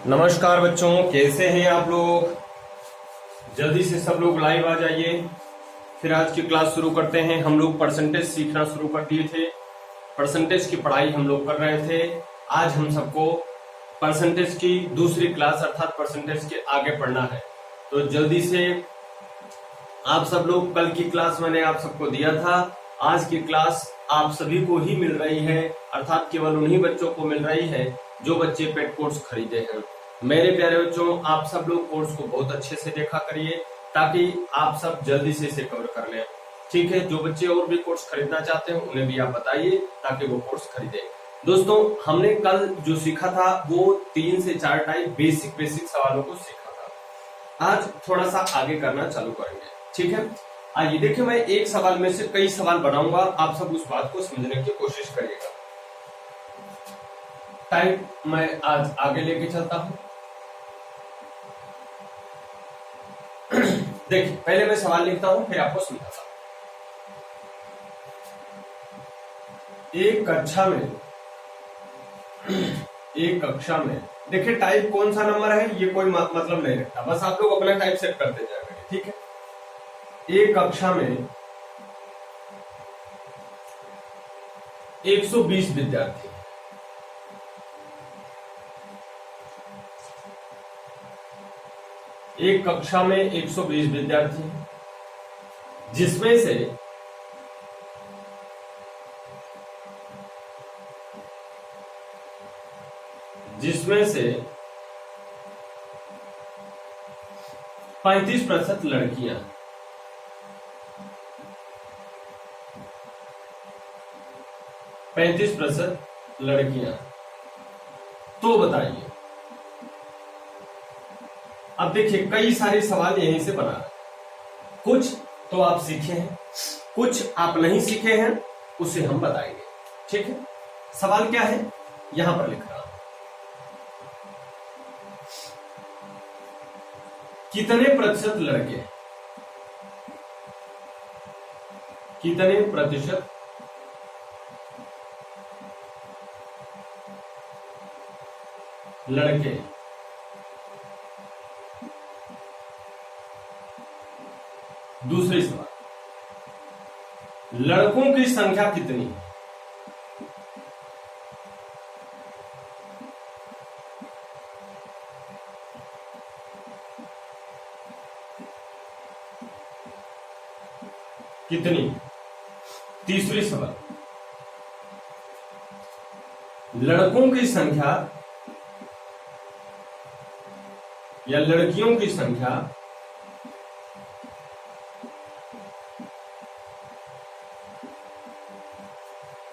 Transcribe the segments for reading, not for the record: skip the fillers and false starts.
नमस्कार बच्चों, कैसे हैं आप लोग। जल्दी से सब लोग लाइव आ जाइए। फिर आज की क्लास शुरू करते हैं। हम लोग परसेंटेज सीखना शुरू कर दिए थे। परसेंटेज की पढ़ाई हम लोग कर रहे थे। आज हम सबको परसेंटेज की दूसरी क्लास अर्थात परसेंटेज के आगे पढ़ना है। तो जल्दी से आप सब लोग, कल की क्लास मैंने आप सबको दिया था, आज की क्लास आप सभी को ही मिल रही है, अर्थात केवल उन्हीं बच्चों को मिल रही है जो बच्चे पेड कोर्स खरीदे हैं। मेरे प्यारे बच्चों, आप सब लोग कोर्स को बहुत अच्छे से देखा करिए ताकि आप सब जल्दी से इसे कवर कर लें। ठीक है, जो बच्चे और भी कोर्स खरीदना चाहते हैं उन्हें भी आप बताइए ताकि वो कोर्स खरीदे। दोस्तों, हमने कल जो सीखा था वो 3 से 4 टाइप बेसिक सवालों को सीखा था। आज थोड़ा सा आगे करना चालू करेंगे। ठीक है, आइए देखिए, मैं एक सवाल में से कई सवाल बनाऊंगा, आप सब उस बात को समझने की कोशिश करिएगा। टाइप मैं आज आगे लेके चलता हूं। देखिए, पहले मैं सवाल लिखता हूं फिर आपको समझाता हूं। एक कक्षा में देखिए, टाइप कौन सा नंबर है ये कोई मतलब नहीं रखता, बस आप लोग अपना टाइप सेट करते जाएंगे। ठीक है, एक कक्षा में 120 विद्यार्थी, एक कक्षा में 120 विद्यार्थी, जिसमें से 35% लड़कियां, 35% लड़कियां। तो बताइए, अब देखिए कई सारे सवाल यहीं से बना रहे, कुछ तो आप सीखे हैं, कुछ आप नहीं सीखे हैं, उसे हम बताएंगे। ठीक है, सवाल क्या है यहां पर लिख रहा हूं। कितने प्रतिशत लड़के, कितने प्रतिशत लड़के दूसरी सवाल, लड़कों की संख्या कितनी है, कितनी। तीसरी सवाल, लड़कों की संख्या या लड़कियों की संख्या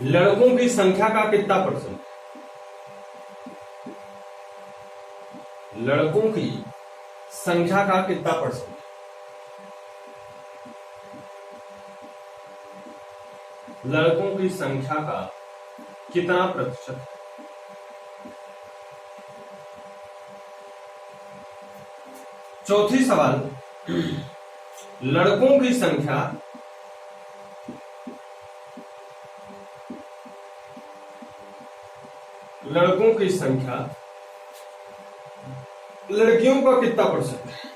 लड़कों की संख्या का कितना परसेंट, लड़कों की संख्या का कितना परसेंट, लड़कों की संख्या का कितना प्रतिशत है। चौथी सवाल, लड़कों की संख्या लड़कियों का कितना परसेंट है।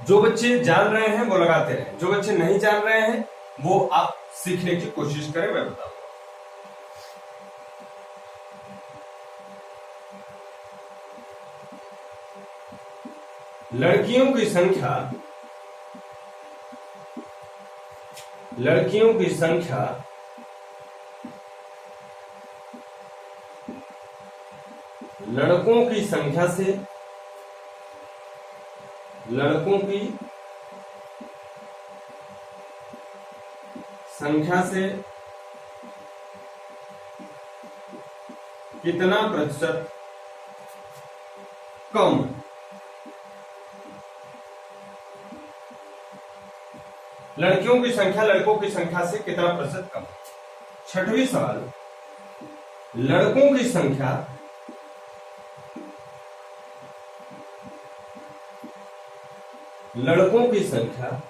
जो बच्चे जान रहे हैं वो लगाते रहे, जो बच्चे नहीं जान रहे हैं वो आप सीखने की कोशिश करें, मैं बताऊंगा। लड़कियों की संख्या लड़कों की संख्या से लड़कों की संख्या से कितना प्रतिशत कम। लड़कियों की संख्या लड़कों की संख्या से कितना प्रतिशत कम। छठवीं सवाल, लड़कों की संख्या लड़कों की संख्या,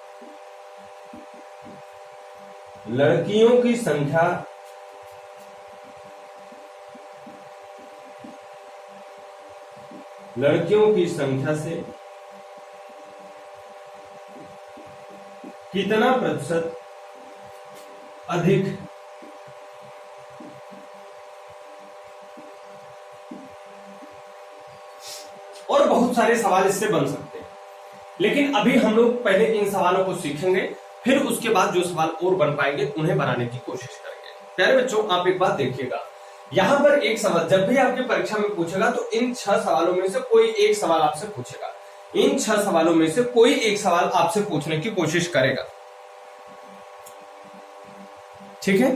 लड़कियों की संख्या लड़कियों की संख्या से कितना प्रतिशत अधिक और बहुत सारे सवाल इससे बन सकते हैं, लेकिन अभी हम लोग पहले इन सवालों को सीखेंगे, फिर उसके बाद जो सवाल और बन पाएंगे उन्हें बनाने की कोशिश करेंगे। प्यारे बच्चों, आप एक बात देखिएगा, यहां पर एक सवाल जब भी आपकी परीक्षा में पूछेगा तो इन 6 सवालों में से कोई एक सवाल आपसे पूछेगा, इन 6 सवालों में से कोई एक सवाल आपसे पूछने की कोशिश करेगा, ठीक है।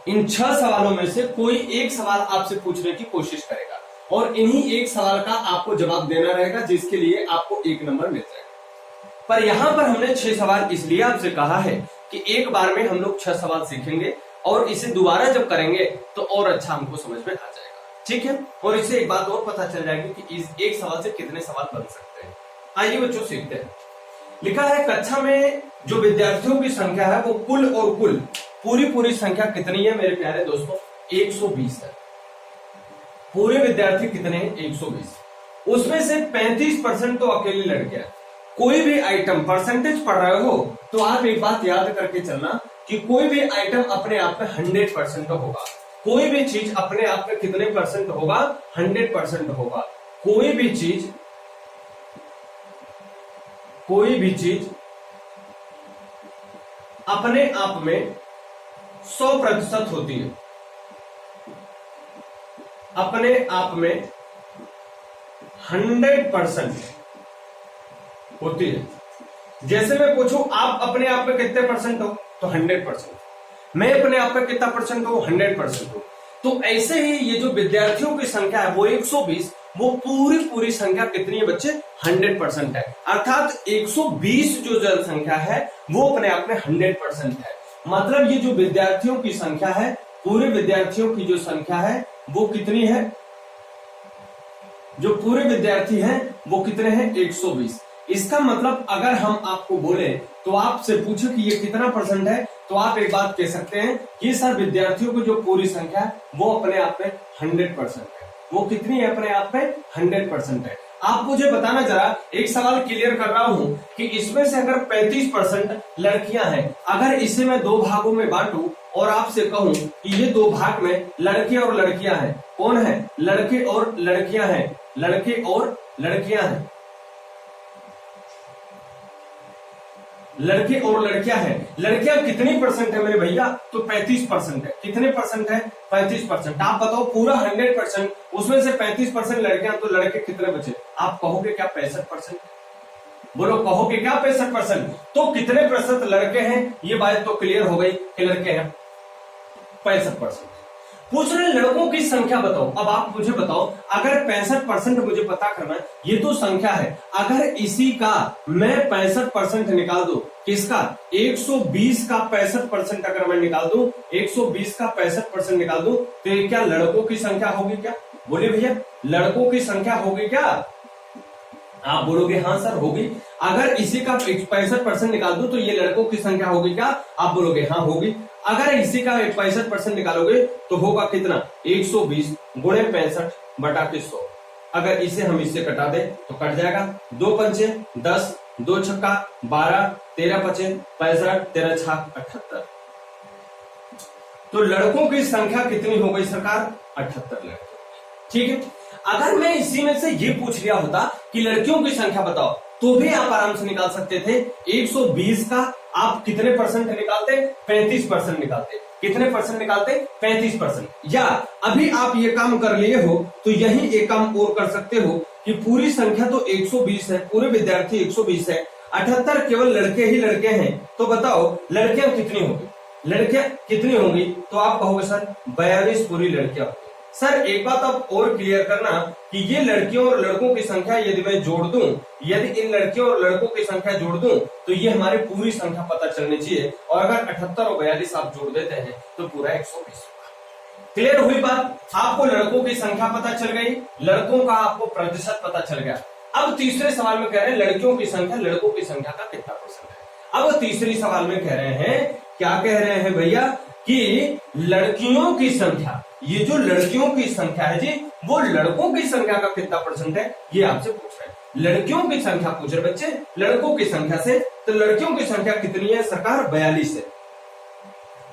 इन 6 सवालों में से कोई एक सवाल आपसे पूछने की कोशिश करेगा और इन्हीं एक सवाल का आपको जवाब देना रहेगा, जिसके लिए आपको 1 नंबर मिल जाएगा। पर यहां पर हमने 6 सवाल इसलिए आपसे कहा है कि एक बार में हम लोग 6 सवाल सीखेंगे और इसे दोबारा जब करेंगे तो और अच्छा हमको समझ में आ जाएगा, ठीक है। और इससे एक बात और पता चल जाएगी कि इस एक सवाल से कितने सवाल बन सकते हैं। आइए बच्चों सीखते हैं। लिखा है कक्षा में जो विद्यार्थियों की संख्या है वो कुल और कुल पूरी संख्या कितनी है मेरे प्यारे दोस्तों? 120 है। पूरे विद्यार्थी कितने हैं? 120। उसमें से 35% तो अकेले लड़के हैं। कोई भी आइटम परसेंटेज पढ़ रहे हो तो आप एक बात याद करके चलना कि कोई भी आइटम अपने आप में 100% होगा। कोई भी चीज अपने आप में कितने परसेंट होगा? 100% होगा। कोई भी चीज अपने आप में 100% होती है, अपने आप में 100% होती है। जैसे मैं पूछूं आप अपने आप में कितने परसेंट हो तो 100%। मैं अपने आप में कितना परसेंट हो? 100% हो। तो ऐसे ही ये जो विद्यार्थियों की संख्या है वो 120, वो पूरी संख्या कितनी है बच्चे? 100% है। अर्थात 120 जो जनसंख्या है वो अपने आप में 100% है। मतलब ये जो विद्यार्थियों की संख्या है, पूरे विद्यार्थियों की जो संख्या है वो कितनी है? जो पूरे विद्यार्थी हैं वो कितने हैं? 120। इसका मतलब अगर हम आपको बोले तो आपसे पूछे कि ये कितना परसेंट है, तो आप एक बात कह सकते हैं कि सर विद्यार्थियों की जो पूरी संख्या है वो अपने आप में 100% है। वो कितनी है? अपने आप में 100% है। आप मुझे बताना जरा, एक सवाल क्लियर कर रहा हूं कि इसमें से अगर 35% लड़कियां हैं, अगर इसे मैं 2 भागों में बांटूं और आपसे कहूं कि ये 2 भाग में लड़के और लड़कियां हैं, कौन है? लड़के और लड़कियां हैं, लड़के और लड़कियां हैं, लड़के और लड़कियां हैं। लड़कियां कितनी परसेंट है मेरे भैया? तो 35% है। कितने परसेंट है? 35%। आप बताओ पूरा 100%, उसमें से 35% लड़कियां, तो लड़के कितने बचे? आप कहोगे क्या 65%? बोलो, कहोगे क्या 65%? तो कितने प्रतिशत लड़के हैं? ये बात तो क्लियर हो गई कि लड़के हैं 65%। पूछ रहे लड़कों की संख्या बताओ। अब आप मुझे बताओ, अगर 65% मुझे पता करना है, ये तो संख्या है, अगर इसी का मैं 65% निकाल दूं, किसका? 120 का 65% अगर मैं निकाल दूं, 120 का 65% निकाल दूं, तो ये क्या लड़कों की संख्या होगी क्या? बोले भैया, लड़कों की संख्या होगी क्या? आप बोलोगे हाँ सर होगी। अगर इसी का 65% निकाल दूं तो ये लड़कों की संख्या होगी क्या? आप बोलोगे हाँ होगी। अगर इसी का 65% निकालोगे तो होगा कितना? 120 गुणे 65 बटा के 100। अगर इसे हम इससे कटा दे तो कट जाएगा। 2 पंचे 10, 2 छक्का 12, 13 पचे 65, 13 छाक 78। तो लड़कों की संख्या कितनी हो गई सरकार? 78 लड़के। ठीक है। अगर मैं इसी में से ये पूछ लिया होता कि लड़कियों की संख्या बताओ, तो भी आप आराम से निकाल सकते थे। 120 का आप कितने परसेंट निकालते? 35% निकालते। कितने परसेंट निकालते? 35%। या अभी आप ये काम कर लिए हो तो यही एक काम और कर सकते हो कि पूरी संख्या तो 120 है, पूरे विद्यार्थी 120 है, 78 केवल लड़के ही लड़के हैं, तो बताओ लड़कियां कितनी होंगी? लड़कियां कितनी होंगी? तो आप कहोगे सर 42 पूरी लड़कियां होंगी। सर एक बात आप और क्लियर करना कि ये लड़कियों और लड़कों की संख्या यदि मैं जोड़ दूं, यदि इन लड़कियों और लड़कों की संख्या जोड़ दूं तो ये हमारी पूरी संख्या पता चलनी चाहिए। और अगर 78 और 42 आप जोड़ देते हैं तो पूरा 120 होगा। क्लियर हुई बात? आपको लड़कों की संख्या पता चल गई, लड़कों का आपको प्रतिशत पता चल गया। अब तीसरे सवाल में कह रहे हैं लड़कियों की संख्या लड़कों की संख्या का कितना परसेंट है। अब तीसरी सवाल में कह रहे हैं, क्या कह रहे हैं भैया, कि लड़कियों की संख्या, ये जो लड़कियों की संख्या है जी, वो लड़कों की संख्या का कितना परसेंट है, ये आपसे पूछ रहे हैं। लड़कियों की संख्या पूछ रहे बच्चे लड़कों की संख्या से, तो लड़कियों की संख्या कितनी है सरकार, 42 है,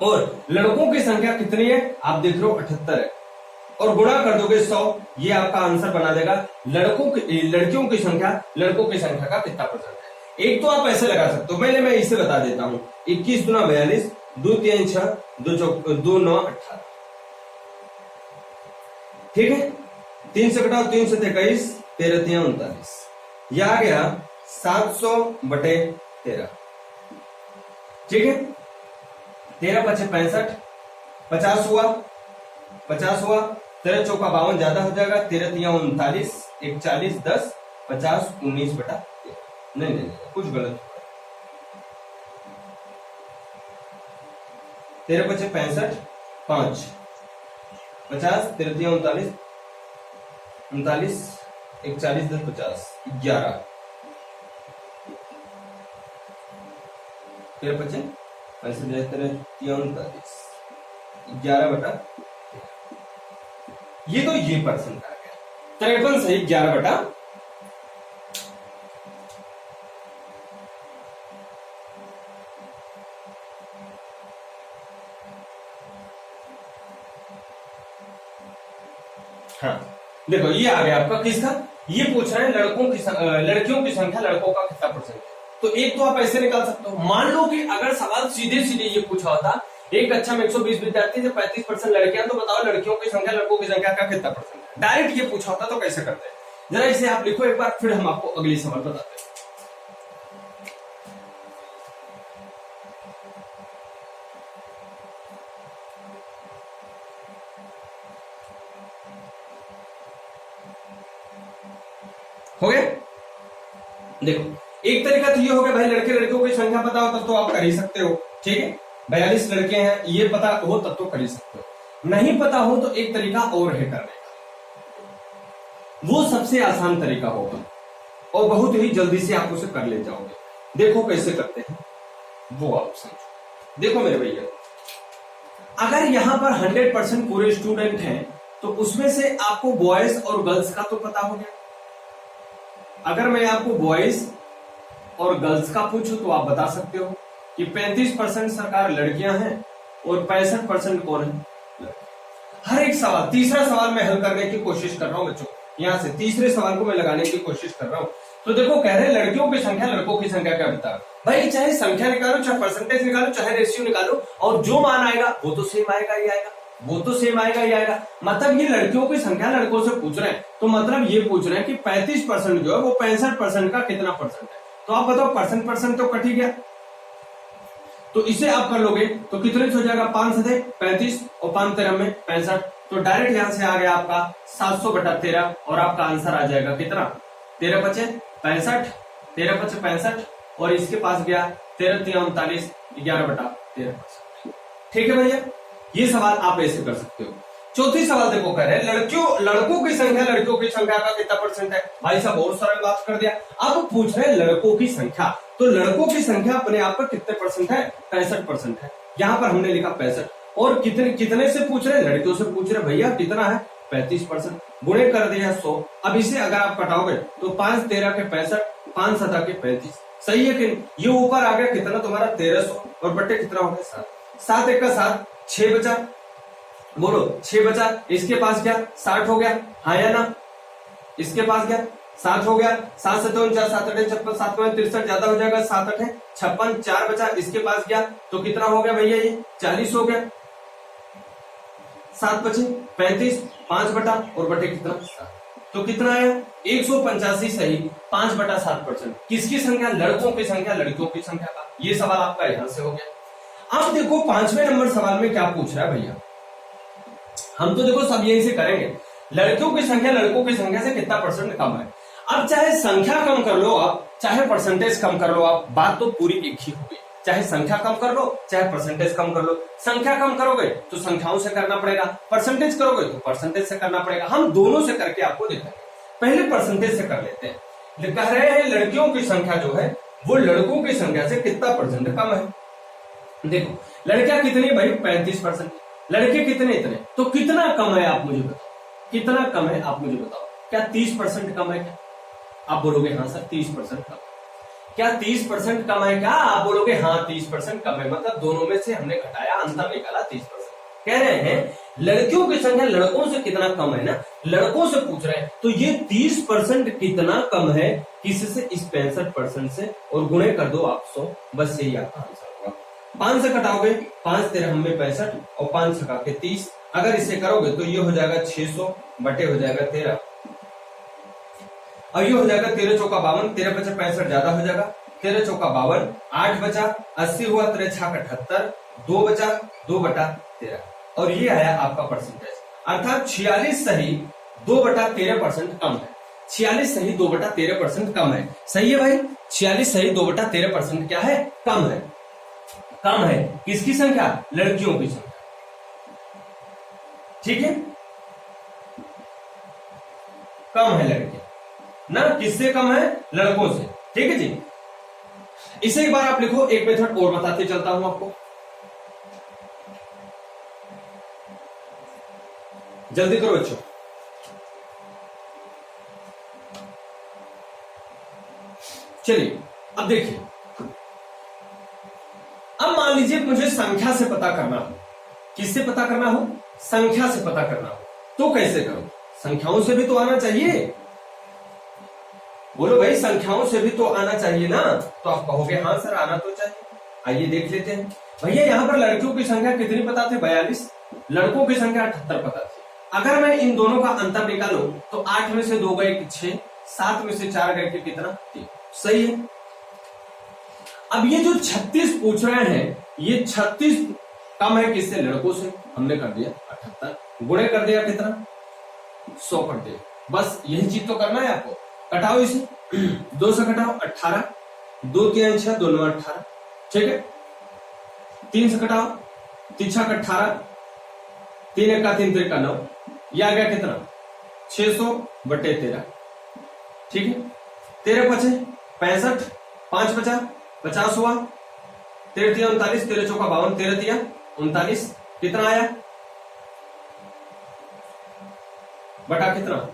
और लड़कों की संख्या कितनी है, आप देख रहे हो 78 है, और गुणा कर दोगे 100, ये आपका आंसर बना देगा लड़कियों की संख्या लड़कों की संख्या का कितना परसेंट है। एक तो आप ऐसे लगा सकते हो, मैं इसे बता देता हूं, 21 दूना 42, 2 3 6, 2 9 18, ठीक है। 3 से घटाओ 3 से 23, 13 3 39, यह आ गया 700/13, ठीक है। 13 5 65, 50 हुआ, 13 चौका 52 ज्यादा हो जाएगा, 13 3 39, 1 40 10 50 19/13, नहीं कुछ गलत, 13 5 65 5 50, 13 3 39 39, 1 40 10 50 11, 13 5 35 13 39 11/, ये तो ये परसेंट आ गया 53 सही 11/, हाँ देखो ये आ गया आपका किसका, ये पूछ रहे हैं लड़कियों की संख्या लड़कों का कितना परसेंट है। तो एक तो आप ऐसे निकाल सकते हो, मान लो कि अगर सवाल सीधे सीधे ये पूछा होता एक कक्षा में 120 विद्यार्थी से 35% लड़कियां, तो बताओ लड़कियों की संख्या लड़कों की संख्या का कितना परसेंट है। डायरेक्ट ये पूछा होता तो कैसे करते हैं, जरा इसे आप लिखो एक बार, फिर हम आपको अगली सवाल बताते हैं। हो गया, देखो एक तरीका तो ये हो गया भाई, लड़के लड़कियों की संख्या पता हो तब तो आप कर ही सकते हो, ठीक है। 42 लड़के हैं ये पता हो तब तो कर ही सकते हो, नहीं पता हो तो एक तरीका और है करने का, वो सबसे आसान तरीका होगा और बहुत ही जल्दी से आप उसे कर ले जाओगे। देखो कैसे करते हैं वो आप समझो। देखो मेरे भैया, अगर यहां पर 100% पूरे स्टूडेंट हैं तो उसमें से आपको बॉयज और गर्ल्स का तो पता हो गया। अगर मैं आपको बॉयज और गर्ल्स का पूछूं तो आप बता सकते हो कि 35% सरकार लड़कियां हैं और 65% कौन है। हर एक सवाल, तीसरा सवाल मैं हल करने की कोशिश कर रहा हूं बच्चों, यहां से तीसरे सवाल को मैं लगाने की कोशिश कर रहा हूं। तो देखो कह रहे हैं लड़कियों की संख्या लड़कों की संख्या क्या बता, भाई चाहे संख्या निकालो, चाहे परसेंटेज निकालो, चाहे रेशियो निकालो, और जो मान आएगा वो तो सेम आएगा ही आएगा, वो तो सेम आएगा ही आएगा। मतलब ये लड़कियों की संख्या लड़कों से पूछ रहे हैं, तो मतलब ये पूछ रहे हैं कि 35% जो है वो 65% का कितना परसेंट है। तो आप बताओ परसेंट तो कट ही गया, तो इसे आप कर लोगे तो कितने हो जाएगा, 5 से 35 और 5 13 में 65, तो डायरेक्ट यहां से आ गया आपका 700/13 और आपका आंसर आ जाएगा कितना, 13 5 65, 13 5 65 और इसके पास गया 13 3 39, 11/13। ठीक है भैया, ये सवाल आप ऐसे कर सकते हो। चौथी सवाल देखो कह रहे हैं लड़कों की संख्या लड़कियों की संख्या का कितना परसेंट है। भाई साहब बहुत सरल बात कर दिया। अब पूछ रहे हैं लड़कों की संख्या, तो लड़कों की संख्या अपने आप पर कितने परसेंट है, 65% है। यहाँ पर हमने लिखा 65, और कितने से पूछ रहे हैं, लड़कियों से पूछ रहे भैया कितना है, 35%, गुणे कर दिया 100। अब इसे अगर आप कटाओगे तो 5 13 के 65, 5 7 के 35, सही है कि ये ऊपर आ गया कितना तुम्हारा 1300 और बट्टे कितना हो गया 7, 7 1 का 7, 6 बचा, बोलो 6 बचा, इसके पास क्या 60 हो गया, हाँ या ना, इसके पास क्या 60 हो गया, 7 7 49 7 8 56 7 63 ज्यादा हो जाएगा, 7 8 56, 4 बचा, इसके पास गया तो कितना हो गया भैया, ये 40 हो गया, 7 बचे 35, 5 बटा और बटे कितना 7, तो कितना आया 185 सही, 5/7%। किसकी संख्या, लड़कों की संख्या लड़कियों की संख्या का। ये सवाल आपका यहां से हो गया। अब देखो 5वें नंबर सवाल में क्या पूछ रहा है भैया, हम तो देखो सब यही से करेंगे, लड़कियों की संख्या लड़कों की संख्या से कितना परसेंट कम है। अब चाहे संख्या कम कर लो आप, चाहे परसेंटेज कम कर लो आप, बात तो पूरी एक ही होगी। चाहे संख्या कम कर लो, चाहे परसेंटेज कम कर लो। संख्या कम करोगे तो संख्याओं से करना पड़ेगा, परसेंटेज करोगे तो परसेंटेज से करना पड़ेगा। हम दोनों से करके आपको दिखाएंगे। पहले परसेंटेज से कर लेते हैं। कह रहे हैं लड़कियों की संख्या जो है वो लड़कों की संख्या से कितना परसेंट कम है। देखो लड़कियां कितनी भाई 35%, लड़के कितने इतने, तो कितना कम है आप मुझे बताओ, कितना कम है आप मुझे बताओ। क्या 30% कम है क्या? आप बोलोगे हाँ सर 30% कम। क्या 30% कम है क्या? आप बोलोगे हाँ 30% कम है, मतलब दोनों में से हमने घटाया, अंतर निकाला 30%। कह रहे हैं लड़कियों की संख्या लड़कों से कितना कम है ना, लड़कों से पूछ रहे हैं, तो ये 30% कितना कम है किससे? इस 65% से, और गुणे कर दो आप 100, बस यही आपका आंसर होगा। 5 से कटाओगे, 5 तेरह हम 65 और 5 छका के 30, अगर इसे करोगे तो ये हो जाएगा 600 बटे हो जाएगा 13, और ये हो जाएगा 13 चौका 52, 13 बचा 65 ज्यादा हो जाएगा, 13 चौका 52, 8 बचा 80 हुआ, 13 छाक 78, 2 बचा 2 बटा 13, और ये आया आपका परसेंटेज, अर्थात 46 सही 2/13% कम है। 46 सही 2/13% कम है। सही है भाई, 46 सही 2/13% क्या है? कम है। कम है किसकी संख्या? लड़कियों की संख्या। ठीक है, कम है लड़कियां ना, किससे कम है? लड़कों से। ठीक है जी, इसे एक बार आप लिखो, एक मेथड और बताते चलता हूं आपको, जल्दी करो बच्चों। चलिए अब देखिए, अब मान लीजिए मुझे संख्या से पता करना हो। किससे पता करना हो? संख्या से पता करना हो, तो कैसे करूं? संख्याओं से भी तो आना चाहिए, बोलो भाई संख्याओं से भी तो आना चाहिए ना। तो आप कहोगे हाँ सर आना तो चाहिए। आइए देख लेते हैं। भैया यहाँ पर लड़कियों की संख्या कितनी पता थे? 42, लड़कों की संख्या 78 पता थी। अगर मैं इन दोनों का अंतर निकालूं तो 8 में से 2 गए कि 6, 7 में से 4 गए कि कितना? 3। सही है। अब ये जो 36 पूछ रहे हैं, ये 36 कम है किससे? लड़कों से। हमने कर दिया 78, गुणे कर दिया कितना? 100 कर दिया। बस यही चीज तो करना है आपको। कटाओ इसे, 2 से कटाओ 18, 2 3 6, 2 9 18। ठीक है, 3 से कटाओ, 3 6 18, 3 1 का 3 3 का 9, ये आ गया कितना? 600 बटे 13। ठीक है, 13 बचे 65, 5 बचा 50 हुआ, 13 3 39, 13 चौका 52, 13 3 39, कितना आया? बटा कितना?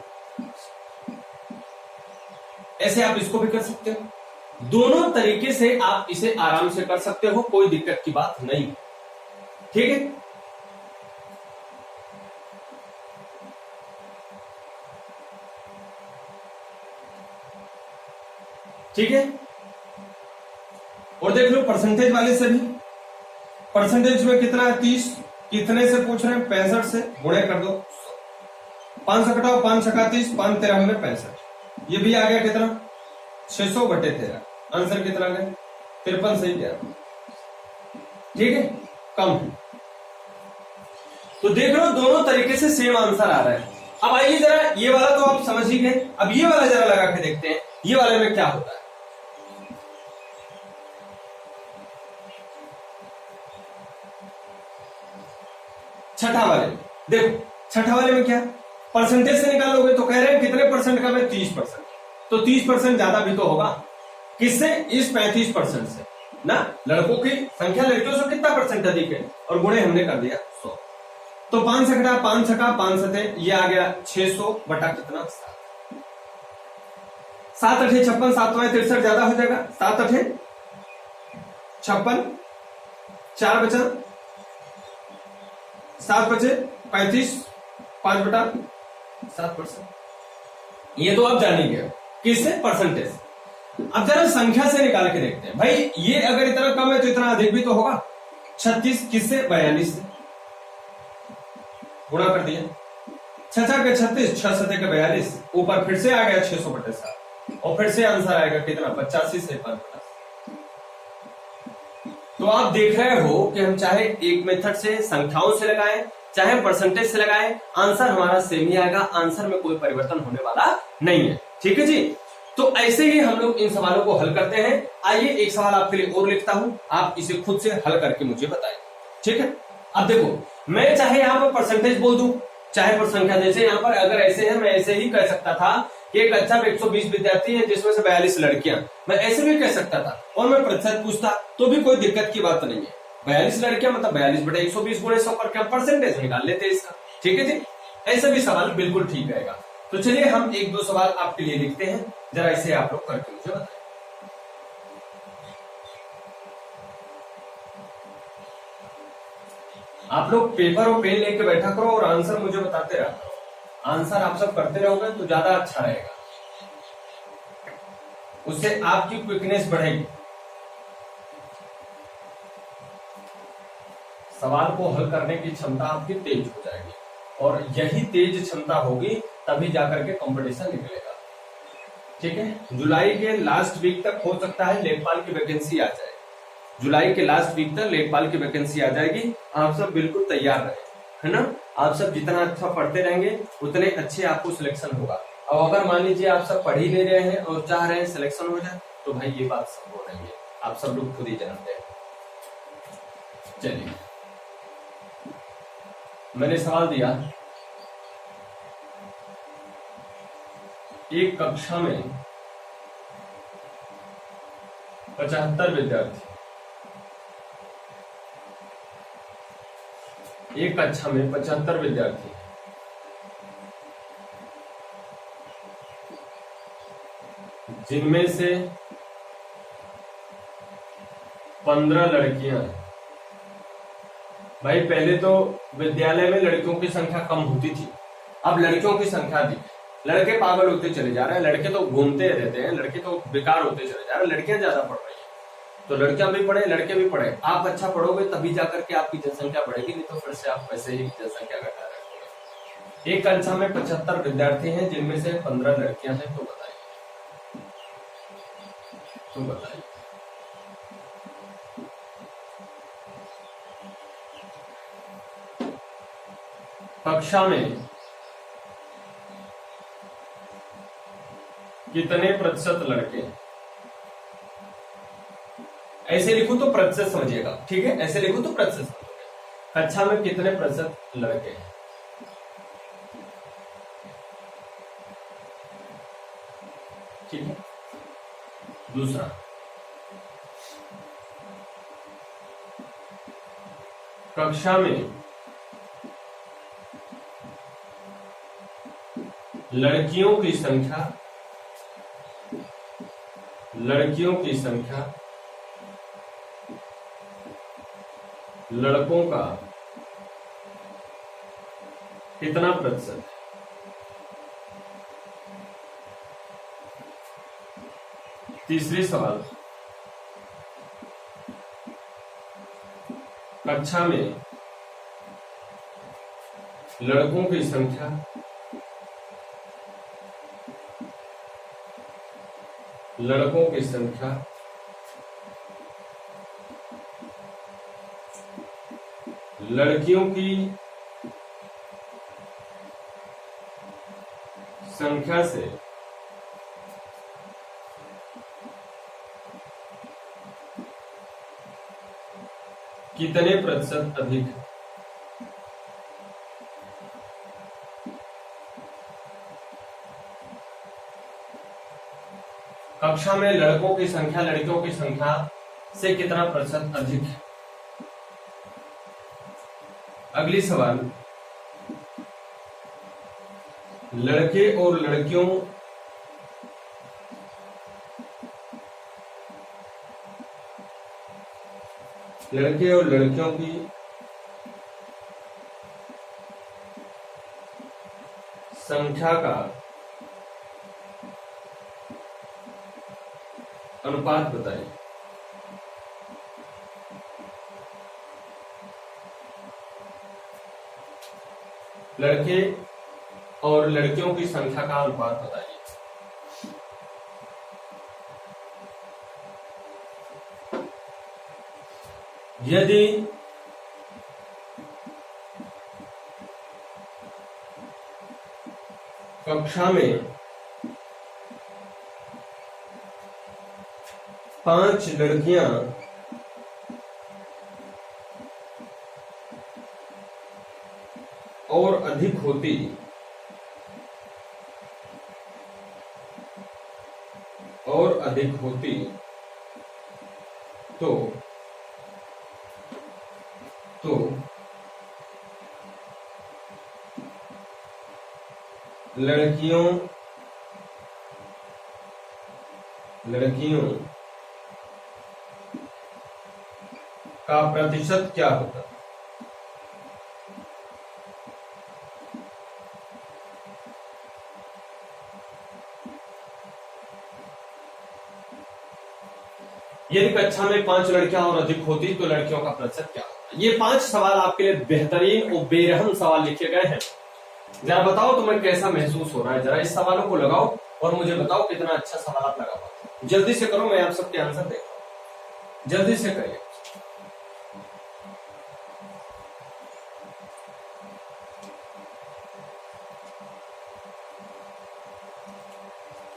ऐसे आप इसको भी कर सकते हो। दोनों तरीके से आप इसे आराम से कर सकते हो, कोई दिक्कत की बात नहीं। ठीक है, ठीक है। और देख लो परसेंटेज वाले से भी, परसेंटेज में कितना है? 30। कितने से पूछ रहे हैं? 65 से। गुणे कर दो, 5 से कटाओ, 5 छका 30, 5 13 में 65, ये भी आ गया कितना? 600 बटे 13। आंसर कितना गया? 53 सही गया। ठीक है, कम है। तो देख लो दोनों तरीके से सेम आंसर आ रहा है। अब आइए जरा, ये वाला तो आप समझ ही गए, अब ये वाला जरा लगा के देखते हैं, ये वाले में क्या होता है। छठा वाले में देखो, छठा वाले में क्या? परसेंटेज से निकालोगे तो कह रहे हैं कितने परसेंट कम है? 30%। तो 30% ज्यादा भी तो होगा। किससे? इस 35% से ना। लड़कों की संख्या लड़कियों से कितना परसेंट अधिक है, और गुणे हमने कर दिया 100। तो 5 से घटा 5 छका 5 सते, ये आ गया 600 बटा कितना? 7 8 56, 7 63 ज्यादा हो जाएगा, 7 8 56, 4 बचा, 7 बचे 35, 5 बटा 7%। ये तो आप जानेंगे किससे? परसेंटेज। अब जरा संख्या से निकाल के देखते हैं। भाई ये अगर इतना कम है तो इतना अधिक भी तो होगा। 36 किससे? 42 से। गुणा कर दिया, 6 6 के 36, 6 7 के 42, ऊपर फिर से आ गया 600 बटे 7, और फिर से आंसर आएगा कितना? 85 से 5 बटा। तो आप देख रहे हो कि हम चाहे एक मेथड से संख्याओं से लगाएं, चाहे परसेंटेज से लगाएं, आंसर हमारा सेम ही आएगा। आंसर में कोई परिवर्तन होने वाला नहीं है। ठीक है जी, तो ऐसे ही हम लोग इन सवालों को हल करते हैं। आइए एक सवाल आपके लिए और लिखता हूं, आप इसे खुद से हल करके मुझे बताएं। ठीक है, अब देखो, मैं चाहे यहां पर परसेंटेज बोल दूं, चाहे पर संख्या, जैसे यहां पर अगर ऐसे है मैं ऐसे ही कह सकता था कि एक कक्षा में 120 विद्यार्थी हैं जिसमें से 42 लड़कियां, मैं ऐसे भी कह सकता था और मैं प्रतिशत पूछता तो भी कोई दिक्कत की बात नहीं है। 42 लड़कियां मतलब 42/120 गुणे 100 करके हम परसेंटेज निकाल लेते हैं इसका। ठीक है जी, ऐसे भी सवाल बिल्कुल ठीक रहेगा। तो चलिए हम एक दो सवाल आपके लिए लिखते हैं, जरा इसे आप लोग करके मुझे बताएं। आप लोग पेपर और पेन लेके बैठा करो और आंसर मुझे बताते रहो। आंसर आप सब करते रहोगे तो ज्यादा अच्छा रहेगा, उससे आपकी क्विकनेस बढ़ेगी, सवाल को हल करने की क्षमता आपकी तेज हो जाएगी, और यही तेज क्षमता होगी तभी जाकर के कंपटीशन निकलेगा। ठीक है, जुलाई के लास्ट वीक तक हो सकता है लेखपाल की वैकेंसी आ जाए। जुलाई के लास्ट वीक तक लेखपाल की वैकेंसी आ जाएगी। आप सब बिल्कुल तैयार रहे, है ना। आप सब जितना अच्छा पढ़ते रहेंगे उतने अच्छे आपको सिलेक्शन होगा। और अगर मान लीजिए आप सब पढ़ ही नहीं रहे हैं और चाह रहे हैं सिलेक्शन हो जाए, तो भाई ये बात संभव नहीं है, आप सब लोग खुद ही जानते हैं। चलिए, मैंने सवाल दिया, एक कक्षा में 75 विद्यार्थी, एक कक्षा में 75 विद्यार्थी, जिनमें से 15 लड़कियां। भाई पहले तो विद्यालय में लड़कियों की संख्या कम होती थी, अब लड़कियों की संख्या दी। लड़के पागल होते चले जा रहे हैं, लड़के तो घूमते रहते हैं, लड़के तो बेकार होते चले जा रहे हैं, लड़कियां ज्यादा पढ़ रही हैं। तो लड़कियां भी पढ़े, लड़के भी पढ़े। आप अच्छा पढ़ोगे तभी जाकर के आपकी जनसंख्या बढ़ेगी, नहीं तो फिर से आप वैसे ही जनसंख्या घटा रहे। एक कक्षा में 75 विद्यार्थी हैं जिनमें से 15 लड़कियां हैं, तो बताइए कक्षा में कितने प्रतिशत लड़के। ऐसे लिखूं तो प्रतिशत समझिएगा, ठीक है, ऐसे लिखूं तो प्रतिशत समझिएगा। कक्षा में कितने प्रतिशत लड़के हैं। ठीक है। दूसरा, कक्षा में लड़कियों की संख्या लड़कों का कितना प्रतिशत है। तीसरी सवाल, कक्षा में लड़कों की संख्या लड़कियों की संख्या से कितने प्रतिशत अधिक है। कक्षा में लड़कों की संख्या लड़कियों की संख्या से कितना प्रतिशत अधिक है। अगली सवाल, लड़के और लड़कियों की संख्या का अनुपात बताइए। लड़के और लड़कियों की संख्या का अनुपात बताइए। यदि कक्षा में 5 लड़कियां और अधिक होती और अधिक होती तो लड़कियों का प्रतिशत क्या होता? यदि कक्षा में 5 लड़कियां और अधिक होती तो लड़कियों का प्रतिशत क्या होता? ये 5 सवाल आपके लिए बेहतरीन और बेरहम सवाल लिखे गए हैं। जरा बताओ तुम्हें कैसा महसूस हो रहा है, जरा इस सवालों को लगाओ और मुझे बताओ कितना अच्छा सवाल आप लगा पाते। जल्दी से करो, मैं आप सबके आंसर देखता हूं, जल्दी से करिए।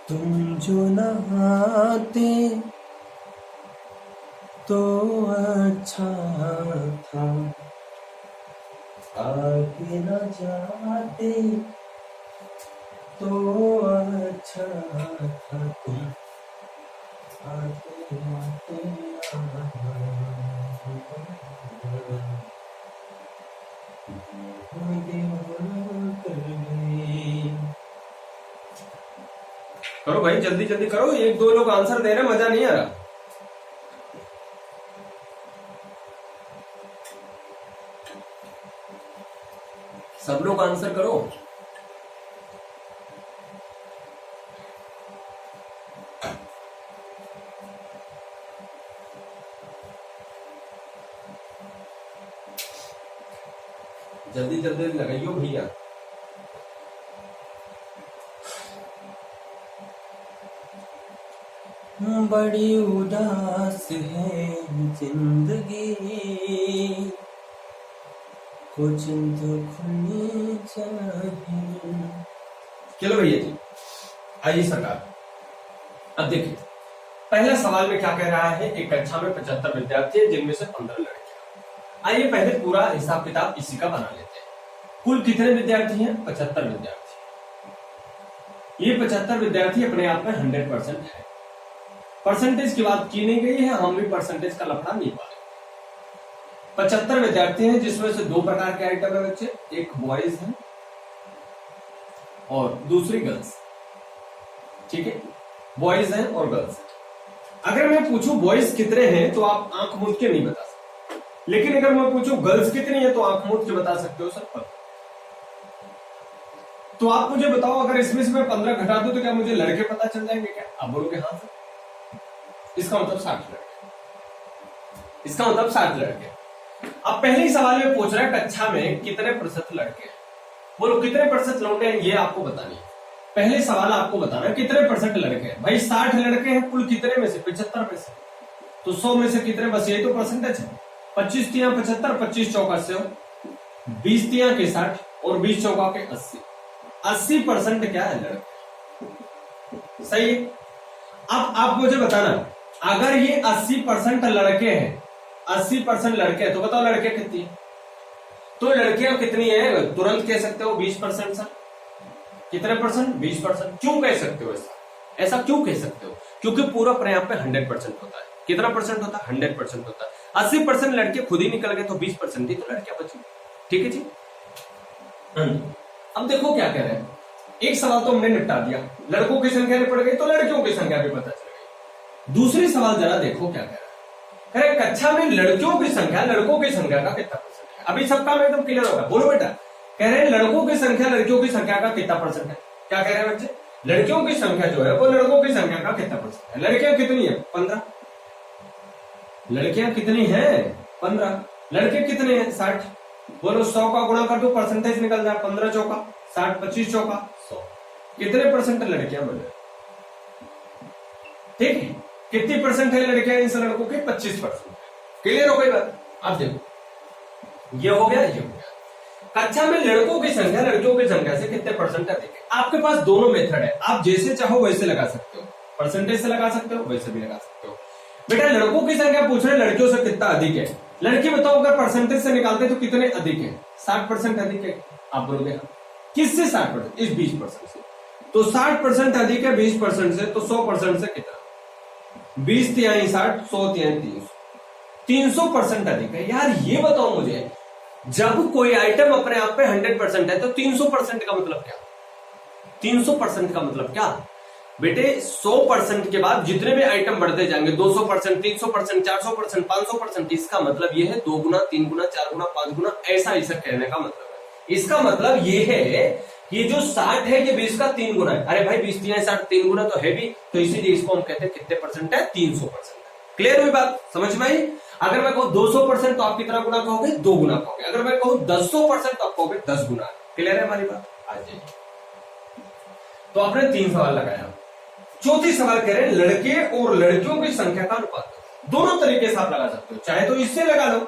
तुम जो नहाते तो अच्छा था, आगे न जाते तो अच्छा था, तुम आते आते करो भाई, जल्दी जल्दी करो, 1-2 लोग आंसर दे रहे, मजा नहीं आ रहा। सब लोग आंसर करो। जल्दी जल्दी लगाइयो भैया। बड़ी उदास है जिंदगी, कुछ तो खुलनी चाहिए। चलो भैया जी, आइए सरकार। अब देखिए, पहला सवाल में क्या कह रहा है, एक कक्षा में 75 विद्यार्थी है जिनमें से 15 लड़कियां। आइए पहले पूरा हिसाब किताब इसी का बना लेते हैं। कुल कितने विद्यार्थी हैं? 75 विद्यार्थी। ये 75 विद्यार्थी अपने आप में 100% है। परसेंटेज की बात की नहीं गई है, हम भी परसेंटेज का लफड़ा नहीं पा रहे। 75 विद्यार्थी हैं जिसमें से 2 प्रकार के आइटम है बच्चे, एक बॉयज है और दूसरी गर्ल्स। ठीक है, बॉयज हैं और गर्ल्स हैं। अगर मैं पूछूं बॉयज कितने हैं तो आप आंख मूंद के नहीं बता सकते, लेकिन अगर मैं पूछूं गर्ल्स कितनी है तो आंख मूंद के बता सकते हो सर। तो आप मुझे बताओ, अगर इसमें से मैं 15 घटा दूं तो क्या मुझे लड़के पता चल जाएंगे क्या? आप बोलोगे हाँ सर। इसका मतलब 60 लड़के, इसका मतलब 60 लड़के। अब पहले ही सवाल में पूछ रहा है कक्षा में कितने प्रतिशत लड़के हैं। बोलो कितने प्रतिशत लौटे हैं, ये आपको बतानी है। पहले सवाल आपको बताना है कितने परसेंट लड़के हैं। भाई 60 लड़के हैं, कुल कितने में से? 75 में से। तो 100 में से कितने बचे? यही तो परसेंटेज है। 25 तिया 75, 25 चौका 100, 20 तिया के 60 और 20 चौका के 80। 80% क्या है? लड़के। सही है। अब आप मुझे बताना, अगर ये 80% लड़के हैं, 80% लड़के हैं, तो बताओ लड़के कितनी है? तो लड़कियां कितनी है? तुरंत कह सकते हो 20% सर। कितने परसेंट? 20%। क्यों कह सकते हो ऐसा? ऐसा क्यों कह सकते हो? क्योंकि पूरा अपने आप में 100% होता है। कितना परसेंट होता है? 100% होता है। 80% लड़के खुद ही निकल गए तो 20% ही तो लड़कियां बची। ठीक है जी। अब देखो क्या कह रहे हैं। एक सवाल तो हमने निपटा दिया, लड़कों की संख्या भी पड़ गई तो लड़कियों की संख्या भी पता चल गई। दूसरी सवाल जरा देखो क्या कह रहा है। कह रहे कक्षा में लड़कियों की संख्या लड़कों की संख्या का कितना परसेंट है? अभी सबका एकदम क्लियर होगा। बोलो बेटा। कह रहे हैं लड़कों की संख्या लड़कियों की संख्या का कितना परसेंट है? क्या कह रहे हैं बच्चे? लड़कियों की संख्या जो है वो लड़कों की संख्या का कितना परसेंट है? लड़कियां कितनी है? 15। लड़कियां कितनी है? 15। लड़के कितने हैं? 60। बोलो 100 का गुणा कर दो, परसेंटेज निकल जाए। 15 चौका 60, 25 चौका 100। कितने परसेंट लड़कियां बने? ठीक है। कितनी परसेंट है लड़कियां इन लड़कों के? 25%। क्लियर हो गई बात? आप देखो, ये हो गया, ये हो गया। कक्षा में लड़कों की संख्या लड़कियों की संख्या से कितने परसेंट अधिक है? आपके पास दोनों मेथड है, आप जैसे चाहो वैसे लगा सकते हो। परसेंटेज से लगा सकते हो, वैसे भी लगा सकते हो। बेटा लड़कों की संख्या पूछ रहे लड़कियों से कितना अधिक है। लड़की बताओ अगर परसेंटेज से निकालते तो कितने अधिक है? 60% अधिक है। आप बोलोगे किससे 60%? इस 20% से। तो 60% अधिक है 20% से, तो 100% से कितना? 20 तिहाई 60, 100 तिहाई 300, 300% अधिक है। यार ये बताओ मुझे, जब कोई आइटम अपने आप पे 100% है तो 300% का मतलब क्या? 300% का मतलब क्या बेटे? 100% के बाद जितने भी आइटम बढ़ते जाएंगे, 200%, 300%, 400%, 500%, इसका मतलब ये है 2 गुना, 3 गुना, 4 गुना, 5 गुना, ऐसा कहने का मतलब है। इसका मतलब ये है कि जो 60 है ये 20 का 3 गुना है। अरे भाई 20 तिहाई 60 3 गुना तो है भी, तो इसीलिए इसको हम कहते हैं कितने परसेंट है? 300%। क्लियर हुई बात? समझ में आई? अगर मैं कहूं 200% तो आप कितना गुना कहोगे? 2 गुना कहोगे। अगर मैं कहूं 100% तो आप कहोगे 10 गुना। क्लियर है हमारी बात? आ जाइए। तो आपने 3 सवाल लगाया। चौथी सवाल कह रहे हैं लड़के और लड़कियों की संख्या का अनुपात। दोनों तरीके से आप लगा सकते हो, चाहे तो इससे लगा लो,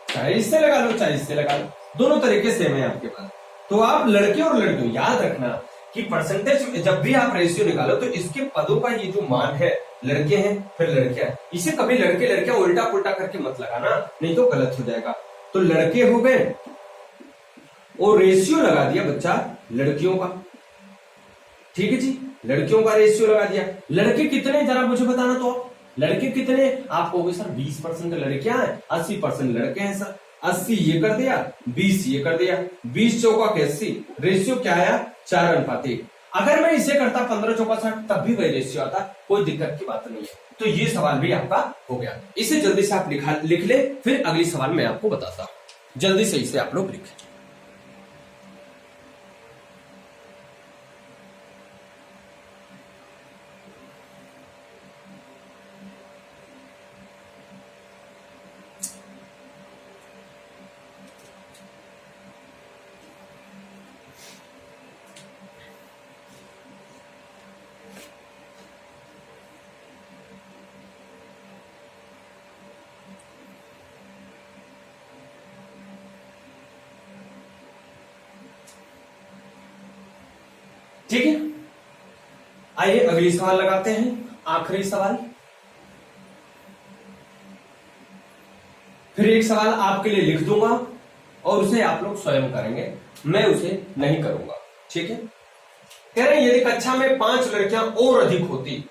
चाहे इससे लगा लो, चाहे इससे लगा लो, दोनों तरीके सेम है आपके पास। तो आप लड़के और लड़कियों, याद रखना कि परसेंटेज जब भी आप रेशियो निकालो तो इसके पदों का ये जो मान है, लड़के हैं फिर लड़कियां, इसे कभी लड़के लड़कियां उल्टा पुल्टा करके मत लगाना, नहीं तो गलत हो जाएगा। तो लड़के हो गए और रेशियो लगा दिया बच्चा लड़कियों का। ठीक है जी, लड़कियों का रेशियो लगा दिया। लड़के कितने, जरा मुझे बताना तो आप, लड़के कितने? आप कहोगे सर 20% लड़कियां हैं, 80% लड़के हैं सर। 80 ये कर दिया, 20 ये कर दिया, 20 चौका 80, रेशियो क्या आया? 4:1। अगर मैं इसे करता 15 चौका 60, तब भी वही रेशियो आता, कोई दिक्कत की बात नहीं है। तो ये सवाल भी आपका हो गया। इसे जल्दी से आप लिख ले, फिर अगली सवाल मैं आपको बताता हूं। जल्दी से इसे आप लोग लिखें। ठीक है, आइए अगली सवाल लगाते हैं, आखिरी सवाल। फिर एक सवाल आपके लिए लिख दूंगा और उसे आप लोग स्वयं करेंगे, मैं उसे नहीं करूंगा। ठीक है, कह रहे हैं यदि कक्षा में 5 लड़कियां और अधिक होती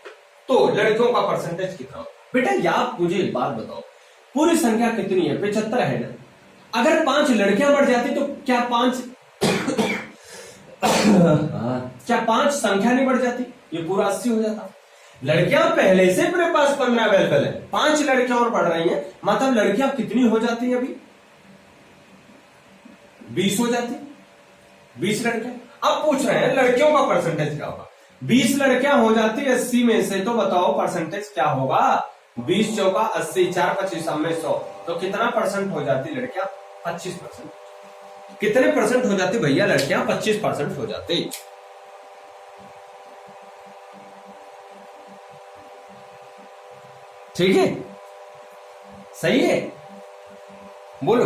तो लड़कियों का परसेंटेज कितना? बेटा या मुझे एक बात बताओ, पूरी संख्या कितनी है? 75 है ना। अगर 5 लड़कियां बढ़ जाती तो क्या 5 क्या 5 संख्या नहीं बढ़ जाती? ये पूरा 80 हो जाता। लड़कियां पहले से अपने पास 15 अवेलेबल है, 5 लड़कियां और बढ़ रही हैं, मतलब लड़कियां कितनी हो जाती हैं? अभी 20 हो जाती, 20 लड़कियां। अब पूछ रहे हैं लड़कियों का परसेंटेज क्या होगा? 20 लड़कियां हो जाती 80 में से, तो बताओ परसेंटेज क्या होगा? 20 चौका 80, 4 25 में 100, तो कितना परसेंट हो जाती लड़कियां? 25%। कितने परसेंट हो जाती भैया लड़कियां? 25% हो जाती। ठीक है, सही है, बोलो।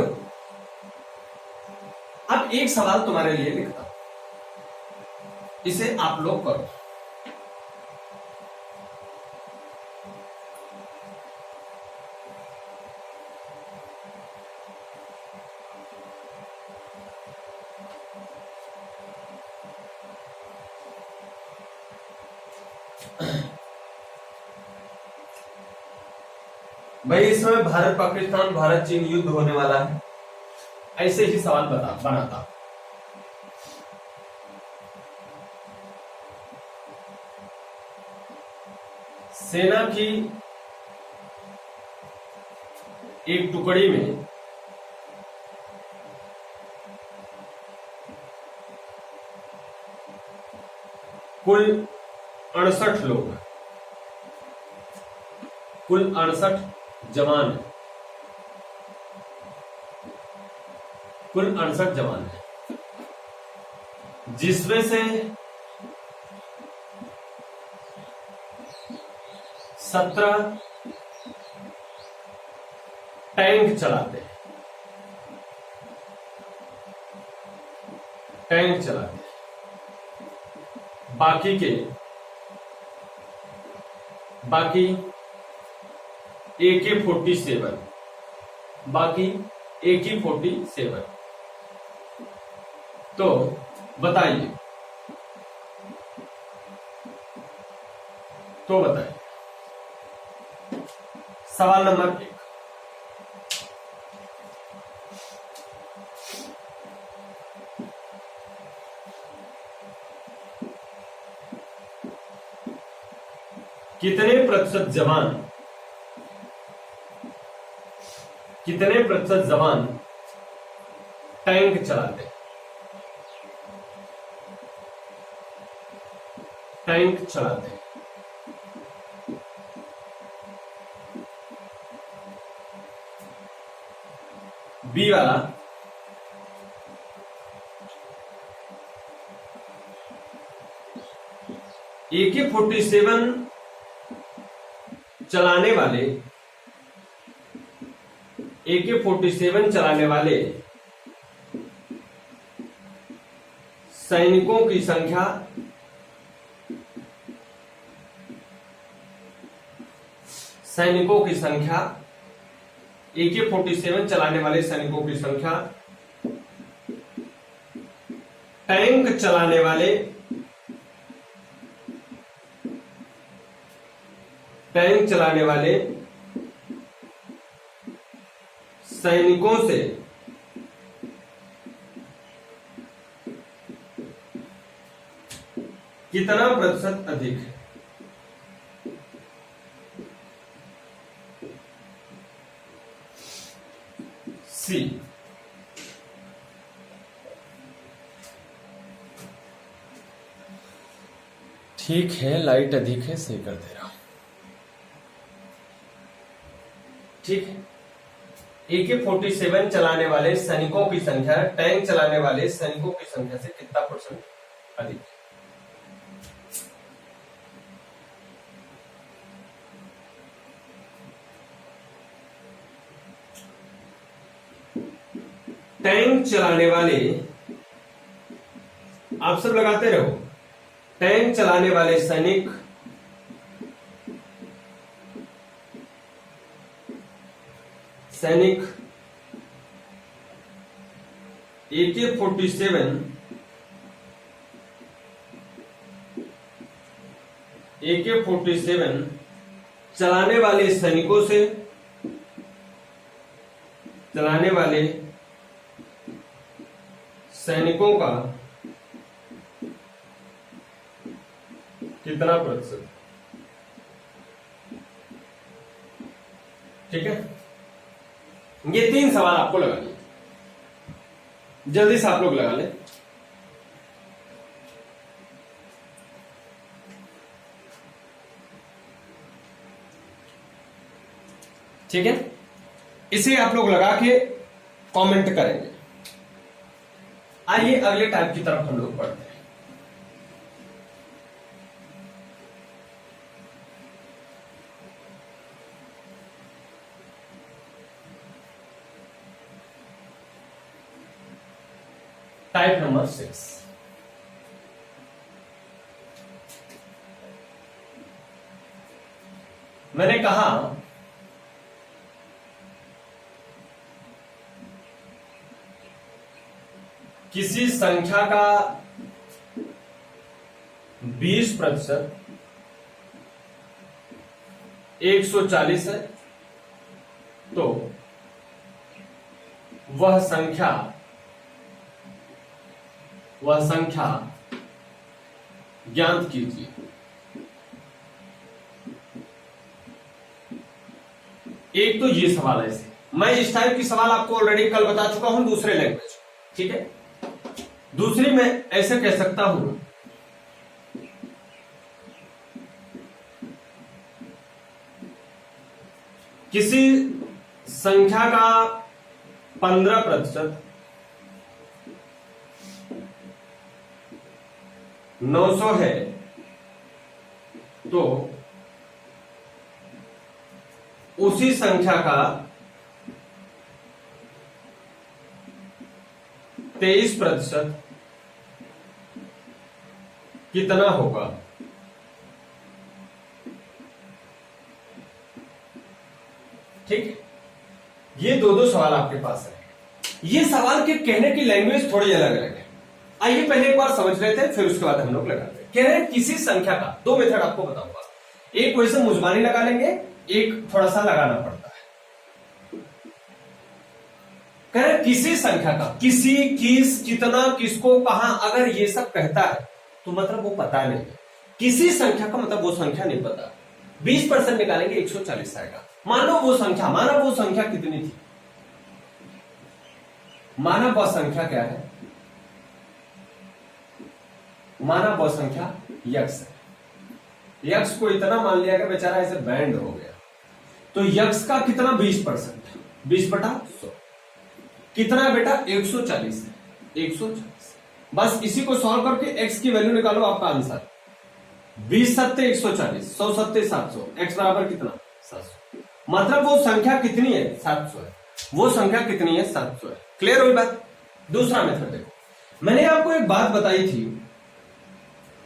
अब एक सवाल तुम्हारे लिए लिखता हूं, इसे आप लोग करो। भाई इस समय भारत पाकिस्तान, भारत चीन युद्ध होने वाला है, ऐसे ही सवाल बनाता। सेना की एक टुकड़ी में कुल 68 लोग हैं, कुल 68 जवान है, कुल 68 जवान है, जिसमें से 17 टैंक चलाते हैं, टैंक चलाते हैं। बाकी AK-47, बाकी AK-47। तो बताइए, सवाल नंबर 1, कितने प्रतिशत जवान टैंक चलाते हैं? बी वाला AK-47 चलाने वाले सैनिकों की संख्या AK-47 चलाने वाले सैनिकों की संख्या टैंक चलाने वाले सैनिकों से कितना प्रतिशत अधिक है? सी। ठीक है, लाइट अधिक है, सही कर दे रहा हूं। ठीक है, AK-47 चलाने वाले सैनिकों की संख्या टैंक चलाने वाले सैनिकों की संख्या से कितना परसेंट अधिक है? टैंक चलाने वाले, आप सब लगाते रहो, टैंक चलाने वाले सैनिक AK-47 चलाने वाले सैनिकों का कितना प्रतिशत? ठीक है, ये 3 सवाल आपको लगाने, जल्दी से आप लोग लगा लें। ठीक है, इसे आप लोग लगा के कमेंट करेंगे। आइए अगले टाइप की तरफ हम लोग बढ़ते हैं। टाइप नंबर 6, मैंने कहा किसी संख्या का 20% 140 है तो वह संख्या ज्ञात कीजिए। एक तो ये सवाल है, मैं इस टाइप की सवाल आपको ऑलरेडी कल बता चुका हूं दूसरे लैंग्वेज। ठीक है, दूसरी मैं ऐसे कह सकता हूं, किसी संख्या का 15% 900 है तो उसी संख्या का 23% कितना होगा? ठीक, ये दो सवाल आपके पास है। ये सवाल के कहने की लैंग्वेज थोड़ी अलग अलग है। आइए पहले एक बार समझ लेते हैं, फिर उसके बाद हम लोग लगाते हैं। कह रहे हैं किसी संख्या का, 2 मेथड आपको बताऊंगा। एक क्वेश्चन मुजबानी लगा लेंगे, एक थोड़ा सा लगाना पड़ता है। कह रहे किसी संख्या का, किसी, किस, कितना, किसको, कहां, अगर ये सब कहता है तो मतलब वो पता नहीं है। किसी संख्या का मतलब वो संख्या नहीं पता। 20% निकालेंगे 140 आएगा। मानो वो संख्या कितनी थी? माना वह संख्या क्या है? माना वह संख्या यक्स है। यक्स को इतना मान लिया कि बेचारा ऐसे बैंड हो गया, तो यक्स का कितना 20%, 20/100 कितना बेटा 140 है, 140। बस इसी को सॉल्व करके एक्स की वैल्यू निकालो, आपका आंसर 20 सत्ते 140, 100 सत्ते 700, एक्स बराबर कितना 700। मतलब वो संख्या कितनी है 700 है, वो संख्या कितनी है 700 है। क्लियर हुई बात? दूसरा मेथड देखो, मैंने आपको एक बात बताई थी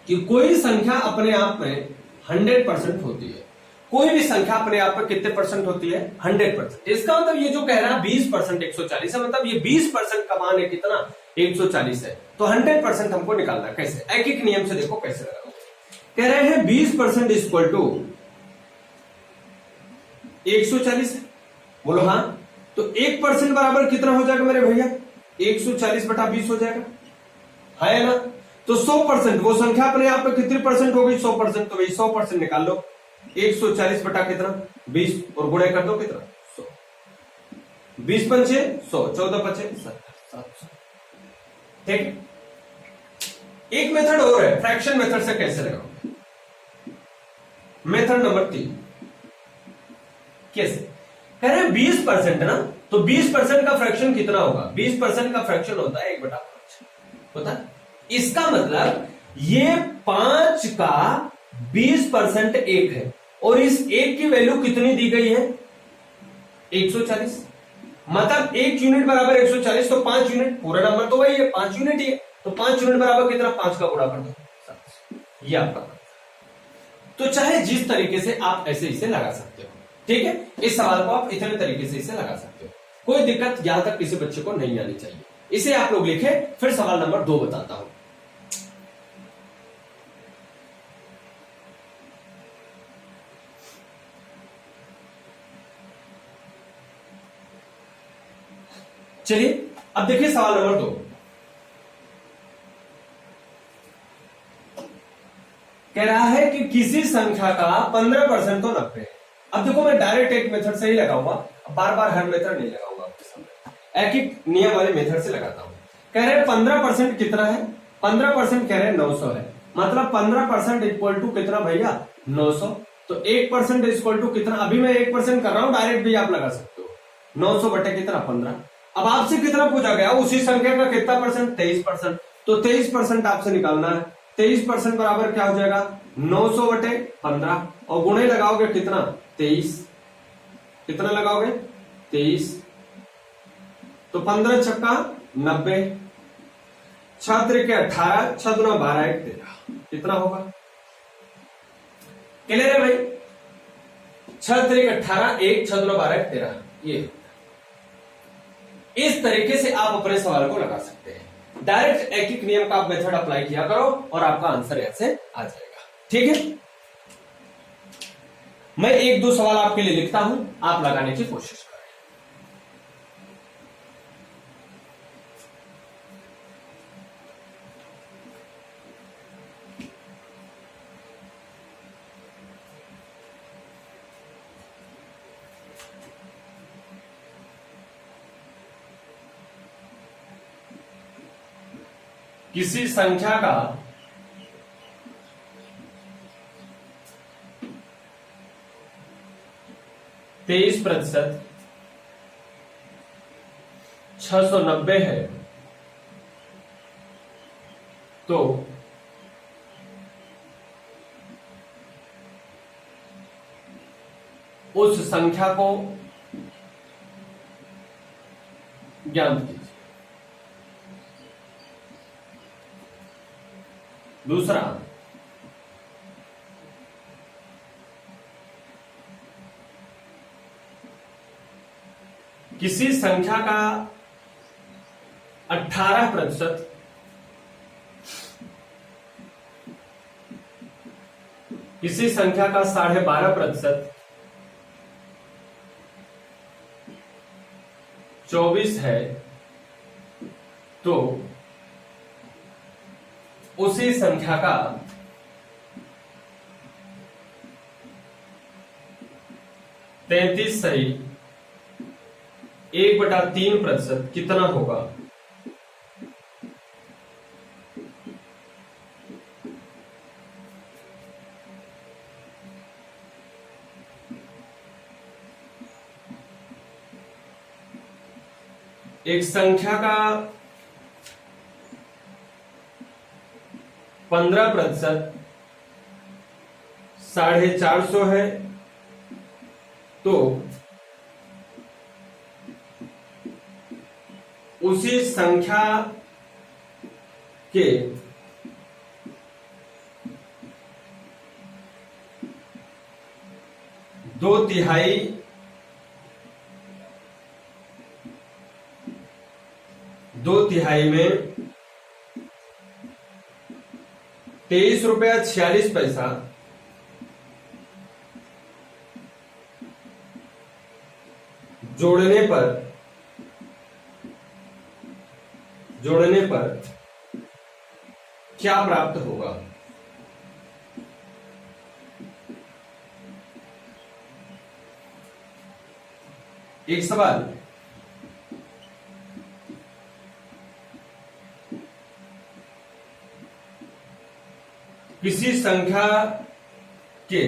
कि कोई संख्या अपने आप में 100% होती है। कोई भी संख्या अपने आप में कितने परसेंट होती है? 100%। इसका मतलब ये जो कह रहा है 20% 140 है, मतलब ये 20% का मान है कितना 140 है, तो 100% हमको निकालना है। कैसे? एक एक नियम से देखो कैसे लगाओ। कह रहे हैं 20% इक्वल टू 140 है, बोलो हाँ। तो 1% बराबर कितना हो जाएगा मेरे भैया? 140/20 हो जाएगा, है ना? तो 100%, वो संख्या अपने आप में कितनी परसेंट हो गई? 100%। तो वही 100% निकाल लो, 140 बटा कितना 20 और गुणे कर दो कितना 100। 20 पंचे 100, 14 पंचे 700। ठीक है। एक मेथड और है, फ्रैक्शन मेथड से कैसे लगाओ। मेथड नंबर 3 कैसे? कह रहे हैं 20% ना, तो 20% का फ्रैक्शन कितना होगा? 20% का फ्रैक्शन होता है 1/5 होता है। इसका मतलब ये 5 का 20% 1 है, और इस 1 की वैल्यू कितनी दी गई है? 140। मतलब 1 यूनिट बराबर 140, तो 5 यूनिट, पूरा नंबर तो वही है 5 यूनिट ही है, तो 5 यूनिट बराबर कितना? 5 का गुणा कर दो 700। ये आपका। तो चाहे जिस तरीके से आप ऐसे इसे लगा सकते हो, ठीक है। इस सवाल को आप इतने तरीके से इसे लगा सकते हो, कोई दिक्कत यहां तक किसी बच्चे को नहीं आनी चाहिए। इसे आप लोग लिखे, फिर सवाल नंबर 2 बताता हूं। चलिए अब देखिए सवाल नंबर 2। कह रहा है कि किसी संख्या का 15% तो 90 है। अब देखो मैं डायरेक्ट एक मेथड से ही लगाऊंगा, बार बार हर मेथड नहीं लगाऊंगा आपके सामने, एक एक नियम वाले मेथड से लगाता हूं। कह रहे हैं 15% कितना है? 15% कह रहे हैं 900 है, मतलब 15% इक्वल टू कितना भैया 900। तो 1% इक्वल टू कितना? अभी मैं 1% कर रहा हूं, डायरेक्ट भी आप लगा सकते हो। 900 बटे कितना 15। अब आपसे कितना पूछा गया? उसी संख्या का कितना परसेंट? 23%। तो 23% आपसे निकालना है। 23% बराबर क्या हो जाएगा? 900 बटे 15, और गुणे लगाओगे कितना 23। कितना लगाओगे 23, तो 15 छक्का 90, 6 त्रिके 18, 6 दूना 12, 1 13, कितना होगा? क्लियर है भाई? 6 त्रिके 18, 1 6 दूना 12, 1 13। ये इस तरीके से आप अपने सवाल को लगा सकते हैं। डायरेक्ट एक एक नियम का आप मेथड अप्लाई किया करो और आपका आंसर ऐसे आ जाएगा। ठीक है, मैं 1-2 सवाल आपके लिए लिखता हूं, आप लगाने की कोशिश करें। किसी संख्या का 23% 690 है, तो उस संख्या को ज्ञात कीजिए। दूसरा, किसी संख्या का 18%, किसी संख्या का 12.5%, 24 है तो उसी संख्या का 33 सही 1/3% कितना होगा? एक संख्या का 15% 450 है तो उसी संख्या के 2/3 में 23 रुपया 46 पैसा जोड़ने पर क्या प्राप्त होगा? एक सवाल, किसी संख्या के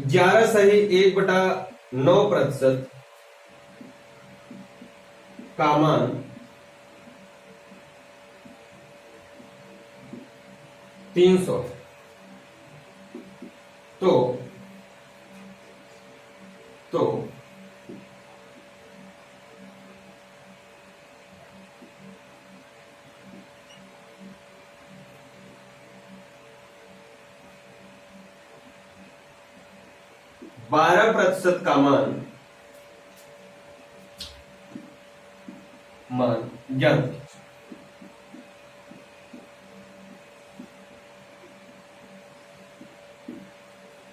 11 सही 1/9% का मान 300 तो 12% का मान ज्ञात कीजिए।